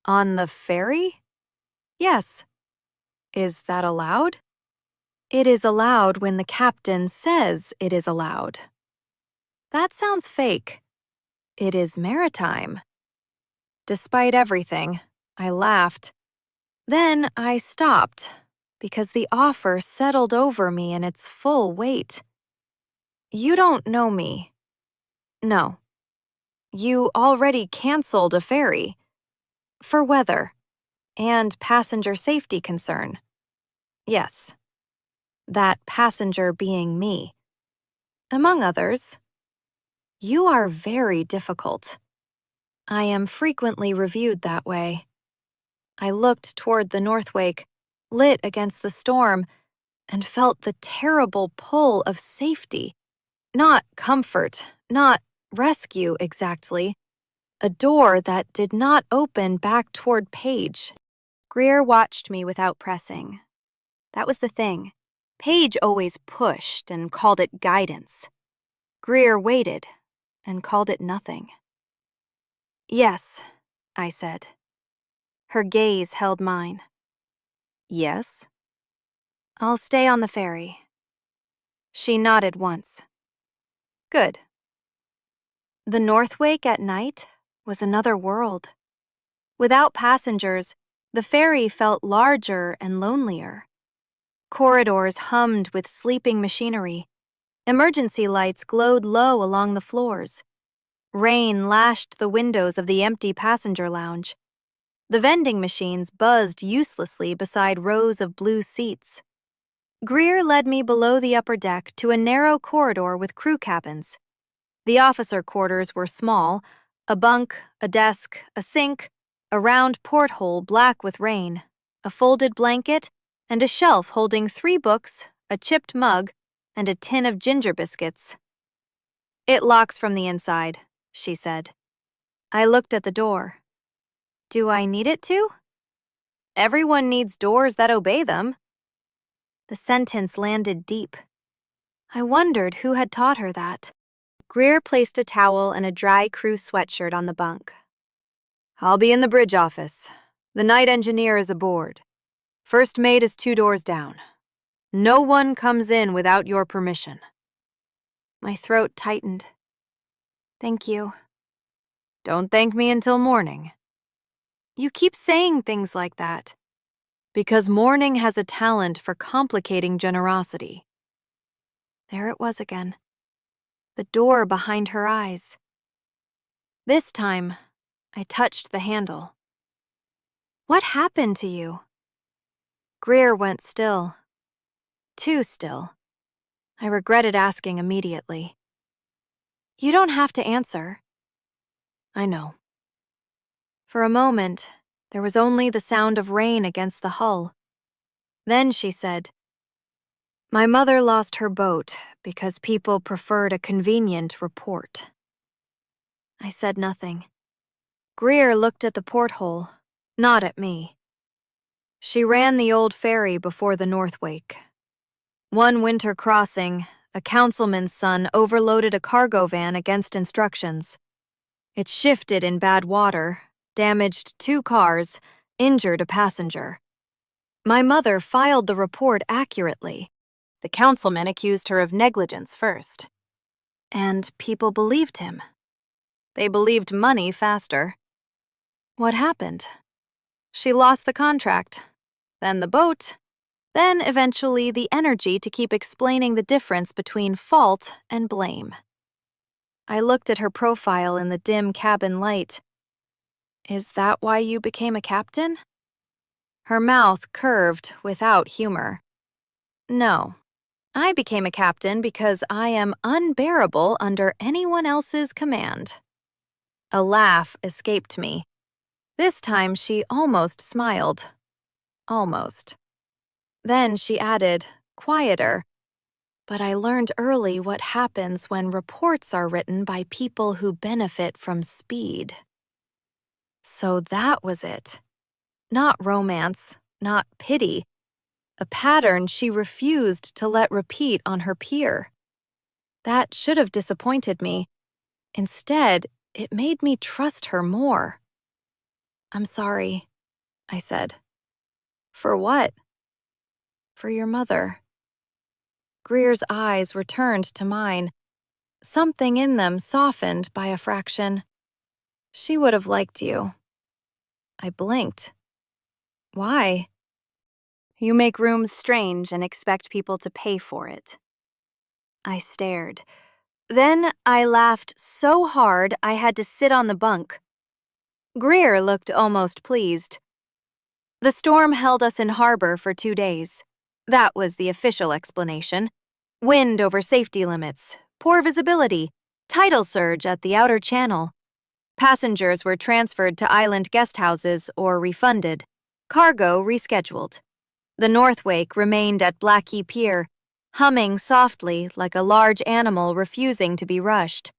"On the ferry?" "Yes." "Is that allowed?" "It is allowed when the captain says it is allowed." "That sounds fake." "It is maritime." Despite everything, I laughed. Then I stopped, because the offer settled over me in its full weight. "You don't know me." "No." "You already canceled a ferry." "For weather and passenger safety concern." "Yes." "That passenger being me." "Among others." "You are very difficult." "I am frequently reviewed that way." I looked toward the Northwake, lit against the storm, and felt the terrible pull of safety. Not comfort, not rescue exactly. A door that did not open back toward Paige. Greer watched me without pressing. That was the thing. Paige always pushed and called it guidance. Greer waited and called it nothing. "Yes," I said. Her gaze held mine. "Yes?" "I'll stay on the ferry." She nodded once. Good. The Northwake at night was another world. Without passengers, the ferry felt larger and lonelier. Corridors hummed with sleeping machinery. Emergency lights glowed low along the floors. Rain lashed the windows of the empty passenger lounge. The vending machines buzzed uselessly beside rows of blue seats. Greer led me below the upper deck to a narrow corridor with crew cabins. The officer quarters were small: a bunk, a desk, a sink, a round porthole black with rain, a folded blanket, and a shelf holding 3 books, a chipped mug, and a tin of ginger biscuits. "It locks from the inside," she said. I looked at the door. "Do I need it to?" "Everyone needs doors that obey them." The sentence landed deep. I wondered who had taught her that. Greer placed a towel and a dry crew sweatshirt on the bunk. "I'll be in the bridge office. The night engineer is aboard. First mate is 2 doors down. No one comes in without your permission." My throat tightened. "Thank you." "Don't thank me until morning." "You keep saying things like that." "Because morning has a talent for complicating generosity." There it was again. The door behind her eyes. This time, I touched the handle. "What happened to you?" Greer went still. Too still. I regretted asking immediately. "You don't have to answer." "I know." For a moment, there was only the sound of rain against the hull. Then she said, "My mother lost her boat because people preferred a convenient report." I said nothing. Greer looked at the porthole, not at me. "She ran the old ferry before the Northwake. One winter crossing, a councilman's son overloaded a cargo van against instructions. It shifted in bad water, damaged 2 cars, injured a passenger. My mother filed the report accurately. The councilman accused her of negligence first. And people believed him. They believed money faster. What happened? She lost the contract, then the boat, then eventually the energy to keep explaining the difference between fault and blame." I looked at her profile in the dim cabin light. "Is that why you became a captain?" Her mouth curved without humor. "No. I became a captain because I am unbearable under anyone else's command." A laugh escaped me. This time she almost smiled. Almost. Then she added, quieter, "But I learned early what happens when reports are written by people who benefit from speed." So that was it. Not romance, not pity. A pattern she refused to let repeat on her peer. That should have disappointed me. Instead, it made me trust her more. "I'm sorry," I said. "For what?" "For your mother." Greer's eyes returned to mine. Something in them softened by a fraction. "She would have liked you." I blinked. "Why?" "You make rooms strange and expect people to pay for it." I stared. Then I laughed so hard I had to sit on the bunk. Greer looked almost pleased. "The storm held us in harbor for 2 days. That was the official explanation. Wind over safety limits, poor visibility, tidal surge at the outer channel. Passengers were transferred to island guest houses or refunded. Cargo rescheduled. The Northwake remained at Blackie Pier, humming softly like a large animal refusing to be rushed.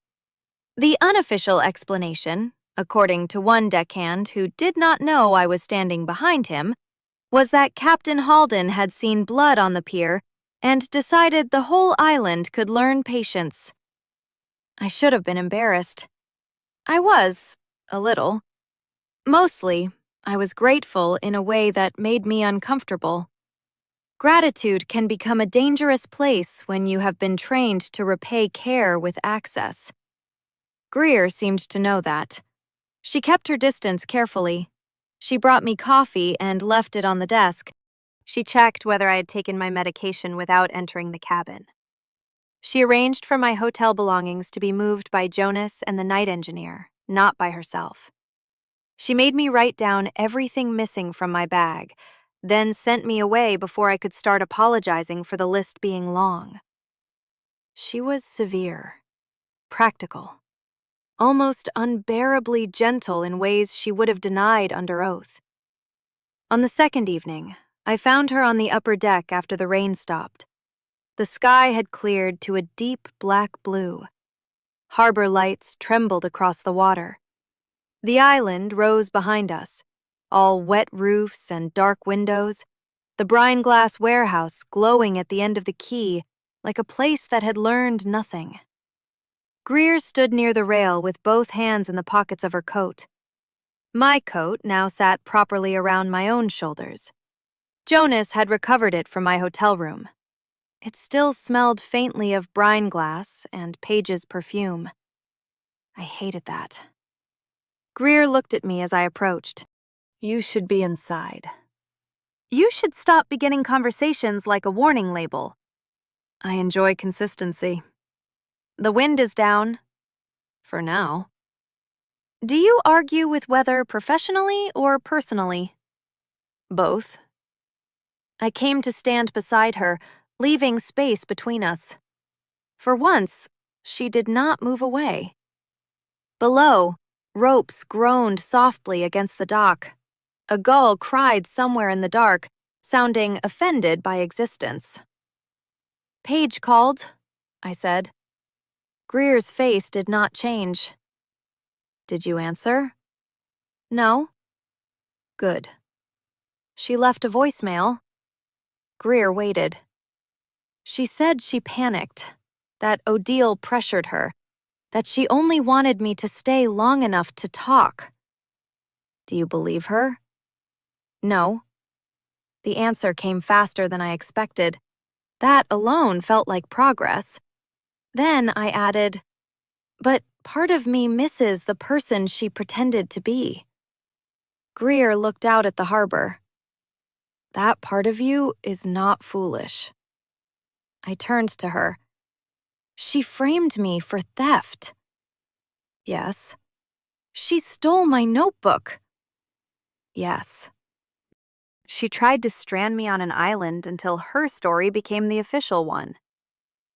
The unofficial explanation, according to one deckhand who did not know I was standing behind him, was that Captain Halden had seen blood on the pier and decided the whole island could learn patience. I should have been embarrassed. I was, a little. Mostly, I was grateful in a way that made me uncomfortable. Gratitude can become a dangerous place when you have been trained to repay care with access. Greer seemed to know that. She kept her distance carefully. She brought me coffee and left it on the desk. She checked whether I had taken my medication without entering the cabin. She arranged for my hotel belongings to be moved by Jonas and the night engineer, not by herself. She made me write down everything missing from my bag, then sent me away before I could start apologizing for the list being long. She was severe, practical, almost unbearably gentle in ways she would have denied under oath. On the second evening, I found her on the upper deck after the rain stopped. The sky had cleared to a deep black blue. Harbor lights trembled across the water. The island rose behind us, all wet roofs and dark windows, the brine glass warehouse glowing at the end of the quay like a place that had learned nothing. Greer stood near the rail with both hands in the pockets of her coat. My coat now sat properly around my own shoulders. Jonas had recovered it from my hotel room. It still smelled faintly of brine glass and Paige's perfume. I hated that. Greer looked at me as I approached. You should be inside. You should stop beginning conversations like a warning label. I enjoy consistency. The wind is down. For now. Do you argue with weather professionally or personally? Both. I came to stand beside her, leaving space between us. For once, she did not move away. Below, ropes groaned softly against the dock. A gull cried somewhere in the dark, sounding offended by existence. Paige called, I said. Greer's face did not change. Did you answer? No. Good. She left a voicemail. Greer waited. She said she panicked, that Odile pressured her, that she only wanted me to stay long enough to talk. Do you believe her? No. The answer came faster than I expected. That alone felt like progress. Then I added, but part of me misses the person she pretended to be. Greer looked out at the harbor. That part of you is not foolish. I turned to her. She framed me for theft. Yes. She stole my notebook. Yes. She tried to strand me on an island until her story became the official one.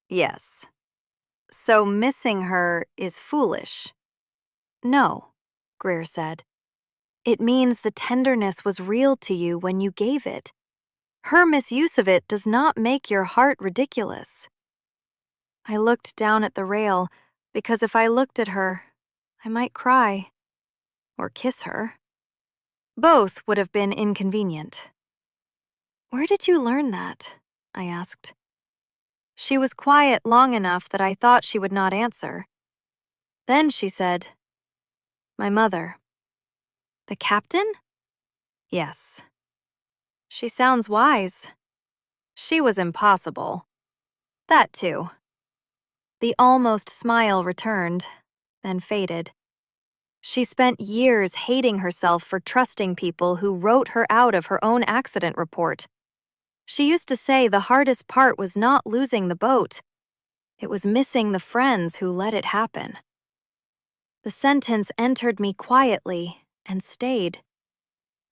Yes. So missing her is foolish. No, Greer said. It means the tenderness was real to you when you gave it. Her misuse of it does not make your heart ridiculous. I looked down at the rail because if I looked at her, I might cry. Or kiss her. Both would have been inconvenient. Where did you learn that? I asked. She was quiet long enough that I thought she would not answer. Then she said, my mother. The captain? Yes. She sounds wise. She was impossible. That too. The almost smile returned, then faded. She spent years hating herself for trusting people who wrote her out of her own accident report. She used to say the hardest part was not losing the boat. It was missing the friends who let it happen. The sentence entered me quietly and stayed.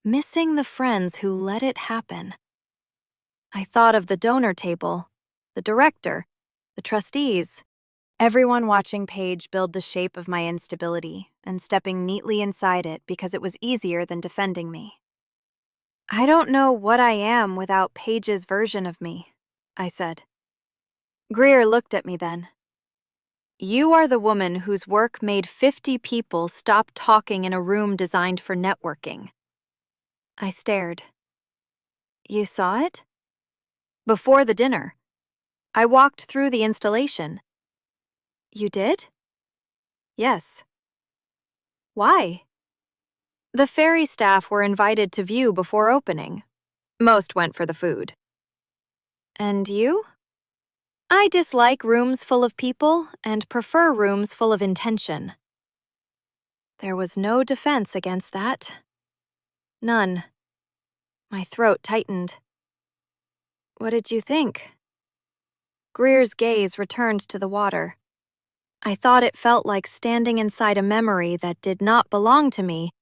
Missing the friends who let it happen. I thought of the donor table, the director, the trustees. Everyone watching Paige build the shape of my instability and stepping neatly inside it because it was easier than defending me. I don't know what I am without Paige's version of me, I said. Greer looked at me then. You are the woman whose work made 50 people stop talking in a room designed for networking. I stared. You saw it? Before the dinner. I walked through the installation. You did? Yes. Why? The ferry staff were invited to view before opening. Most went for the food. And you? I dislike rooms full of people and prefer rooms full of intention. There was no defense against that. None. My throat tightened. What did you think? Greer's gaze returned to the water. I thought it felt like standing inside a memory that did not belong to me,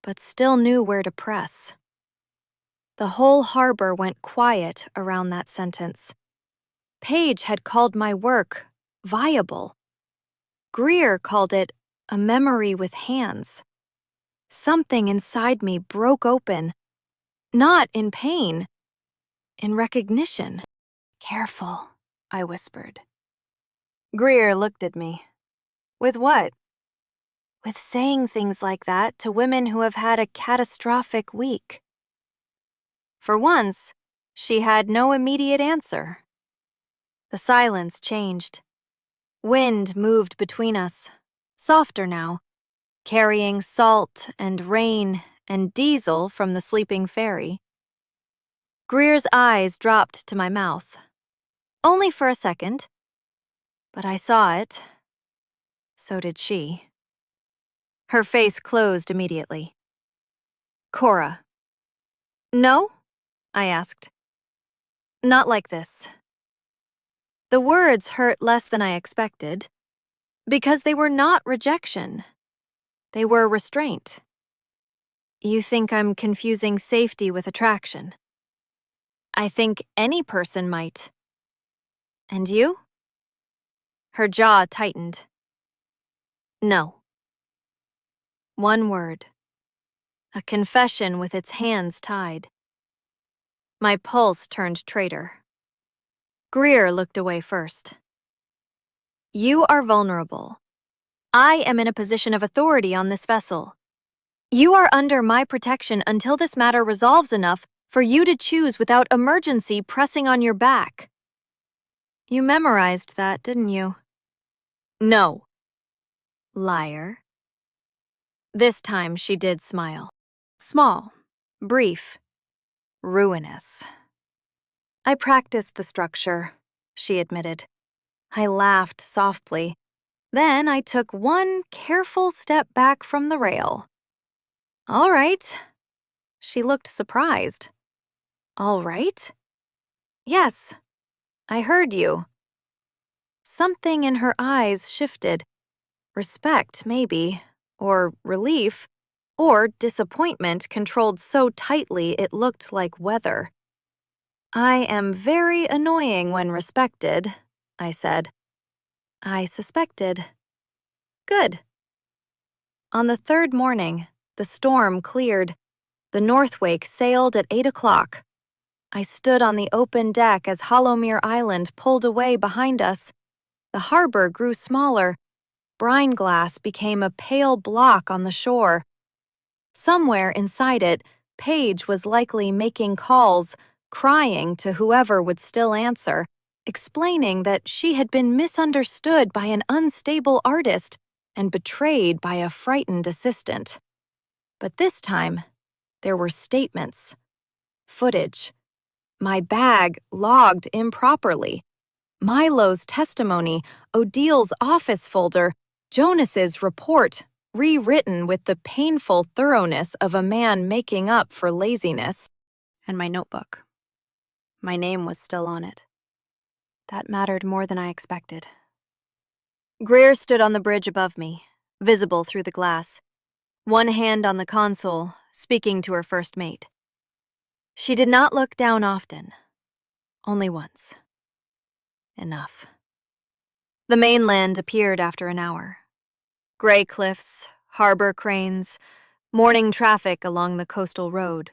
but still knew where to press. The whole harbor went quiet around that sentence. Paige had called my work viable. Greer called it a memory with hands. Something inside me broke open, not in pain, in recognition. Careful, I whispered. Greer looked at me. With what? With saying things like that to women who have had a catastrophic week. For once, she had no immediate answer. The silence changed. Wind moved between us, softer now, carrying salt and rain and diesel from the sleeping ferry. Greer's eyes dropped to my mouth. Only for a second. But I saw it. So did she. Her face closed immediately. Cora. No? I asked. Not like this. The words hurt less than I expected, because they were not rejection. They were restraint. You think I'm confusing safety with attraction. I think any person might. And you? Her jaw tightened. No. One word. A confession with its hands tied. My pulse turned traitor. Greer looked away first. You are vulnerable. I am in a position of authority on this vessel. You are under my protection until this matter resolves enough for you to choose without emergency pressing on your back. You memorized that, didn't you? No. Liar. This time she did smile. Small, brief, ruinous. I practiced the structure, she admitted. I laughed softly. Then I took one careful step back from the rail. All right. She looked surprised. All right? Yes, I heard you. Something in her eyes shifted. Respect, maybe, or relief, or disappointment controlled so tightly it looked like weather. I am very annoying when respected, I said. I suspected. Good. On the third morning, the storm cleared. The Northwake sailed at 8 o'clock. I stood on the open deck as Hollowmere Island pulled away behind us. The harbor grew smaller. Brine glass became a pale block on the shore. Somewhere inside it, Paige was likely making calls, crying to whoever would still answer, explaining that she had been misunderstood by an unstable artist and betrayed by a frightened assistant. But this time, there were statements, footage, my bag logged improperly, Milo's testimony, Odil's office folder, Jonas's report, rewritten with the painful thoroughness of a man making up for laziness, and my notebook. My name was still on it. That mattered more than I expected. Greer stood on the bridge above me, visible through the glass, one hand on the console, speaking to her first mate. She did not look down often, only once. Enough. The mainland appeared after an hour. Gray cliffs, harbor cranes, morning traffic along the coastal road.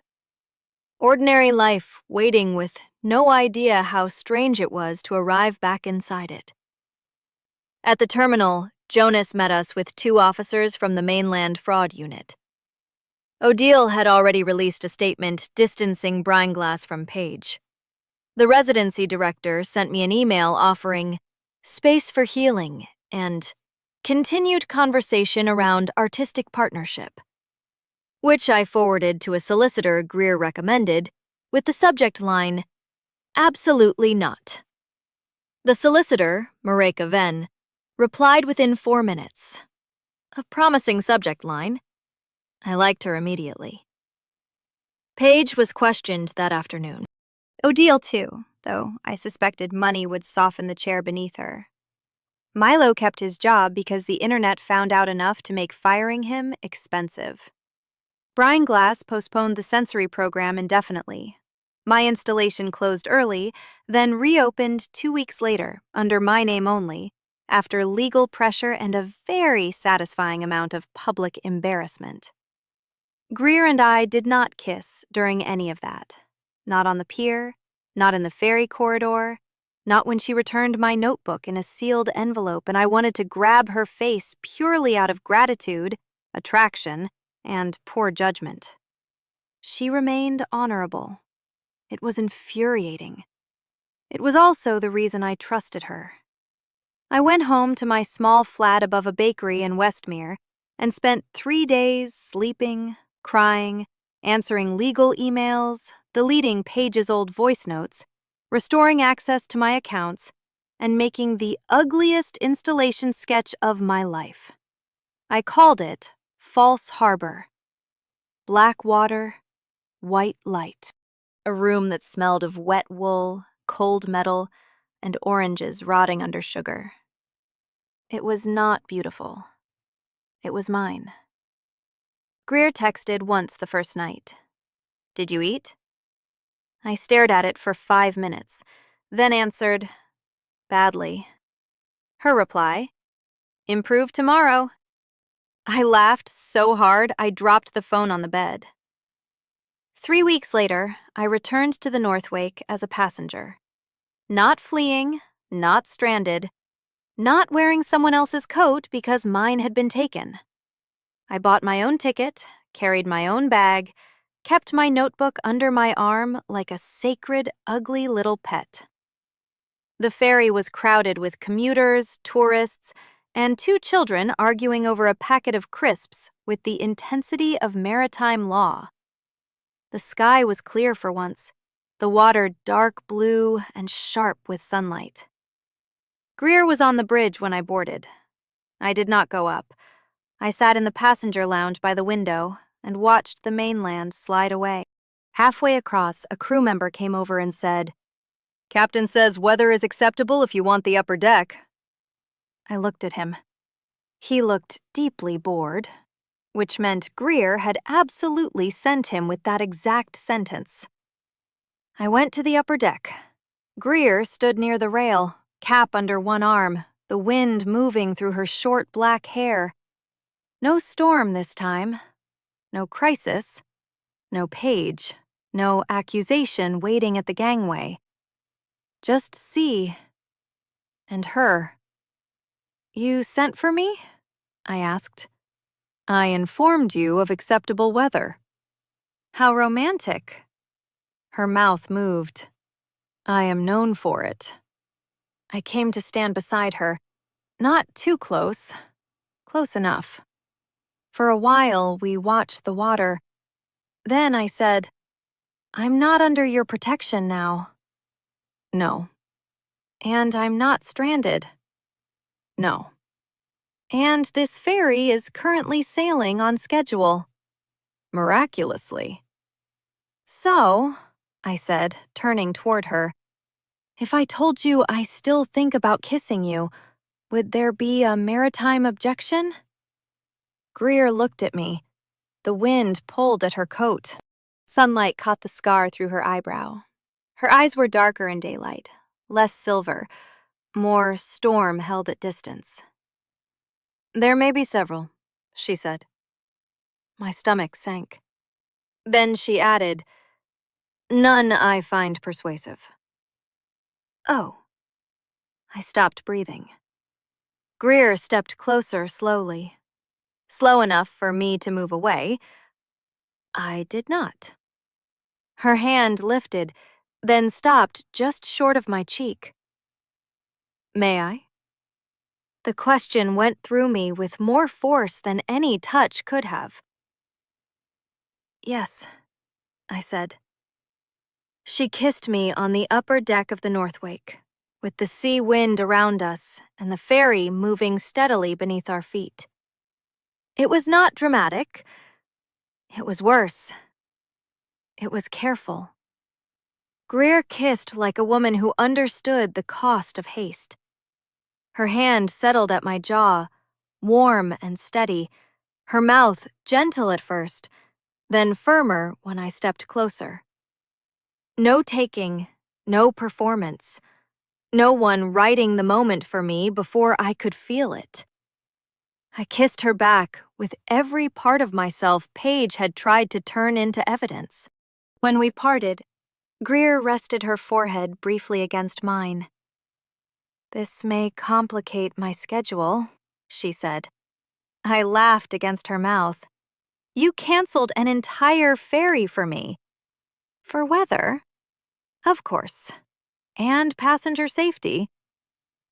Ordinary life waiting with no idea how strange it was to arrive back inside it. At the terminal, Jonas met us with 2 officers from the mainland fraud unit. Odile had already released a statement distancing Brineglass from Paige. The residency director sent me an email offering space for healing and continued conversation around artistic partnership, which I forwarded to a solicitor Greer recommended with the subject line, Absolutely not. The solicitor, Mareka Venn, replied within 4 minutes. A promising subject line. I liked her immediately. Paige was questioned that afternoon. Odile too, though I suspected money would soften the chair beneath her. Milo kept his job because the internet found out enough to make firing him expensive. Brian Glass postponed the sensory program indefinitely. My installation closed early, then reopened 2 weeks later under my name only, after legal pressure and a very satisfying amount of public embarrassment. Greer and I did not kiss during any of that. Not on the pier, not in the ferry corridor, not when she returned my notebook in a sealed envelope and I wanted to grab her face purely out of gratitude, attraction, and poor judgment. She remained honorable. It was infuriating. It was also the reason I trusted her. I went home to my small flat above a bakery in Westmere and spent 3 days sleeping, crying, answering legal emails, deleting Paige's old voice notes, restoring access to my accounts, and making the ugliest installation sketch of my life. I called it False Harbor. Black water, white light. A room that smelled of wet wool, cold metal, and oranges rotting under sugar. It was not beautiful. It was mine. Greer texted once the first night. Did you eat? I stared at it for 5 minutes, then answered, badly. Her reply, improve tomorrow. I laughed so hard I dropped the phone on the bed. 3 weeks later, I returned to the Northwake as a passenger. Not fleeing, not stranded, not wearing someone else's coat because mine had been taken. I bought my own ticket, carried my own bag, kept my notebook under my arm like a sacred, ugly little pet. The ferry was crowded with commuters, tourists, and 2 children arguing over a packet of crisps with the intensity of maritime law. The sky was clear for once, the water dark blue and sharp with sunlight. Greer was on the bridge when I boarded. I did not go up. I sat in the passenger lounge by the window and watched the mainland slide away. Halfway across, a crew member came over and said, "Captain says weather is acceptable if you want the upper deck." I looked at him. He looked deeply bored, which meant Greer had absolutely sent him with that exact sentence. I went to the upper deck. Greer stood near the rail, cap under one arm, the wind moving through her short black hair. No storm this time. No crisis. No Paige. No accusation waiting at the gangway. Just sea. And her. You sent for me? I asked. I informed you of acceptable weather. How romantic. Her mouth moved. I am known for it. I came to stand beside her. Not too close. Close enough. For a while, we watched the water. Then I said, I'm not under your protection now. No. And I'm not stranded. No. And this ferry is currently sailing on schedule. Miraculously. So, I said, turning toward her, if I told you I still think about kissing you, would there be a maritime objection? Greer looked at me. The wind pulled at her coat. Sunlight caught the scar through her eyebrow. Her eyes were darker in daylight, less silver, more storm held at distance. There may be several, she said. My stomach sank. Then she added, none I find persuasive. Oh. I stopped breathing. Greer stepped closer slowly. Slow enough for me to move away. I did not. Her hand lifted, then stopped just short of my cheek. May I? The question went through me with more force than any touch could have. Yes, I said. She kissed me on the upper deck of the Northwake, with the sea wind around us and the ferry moving steadily beneath our feet. It was not dramatic. It was worse. It was careful. Greer kissed like a woman who understood the cost of haste. Her hand settled at my jaw, warm and steady, her mouth gentle at first, then firmer when I stepped closer. No taking, no performance, no one writing the moment for me before I could feel it. I kissed her back with every part of myself Paige had tried to turn into evidence. When we parted, Greer rested her forehead briefly against mine. "This may complicate my schedule," she said. I laughed against her mouth. "You canceled an entire ferry for me." "For weather?" "Of course. And passenger safety?"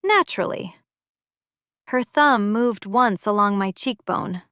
"Naturally." Her thumb moved once along my cheekbone,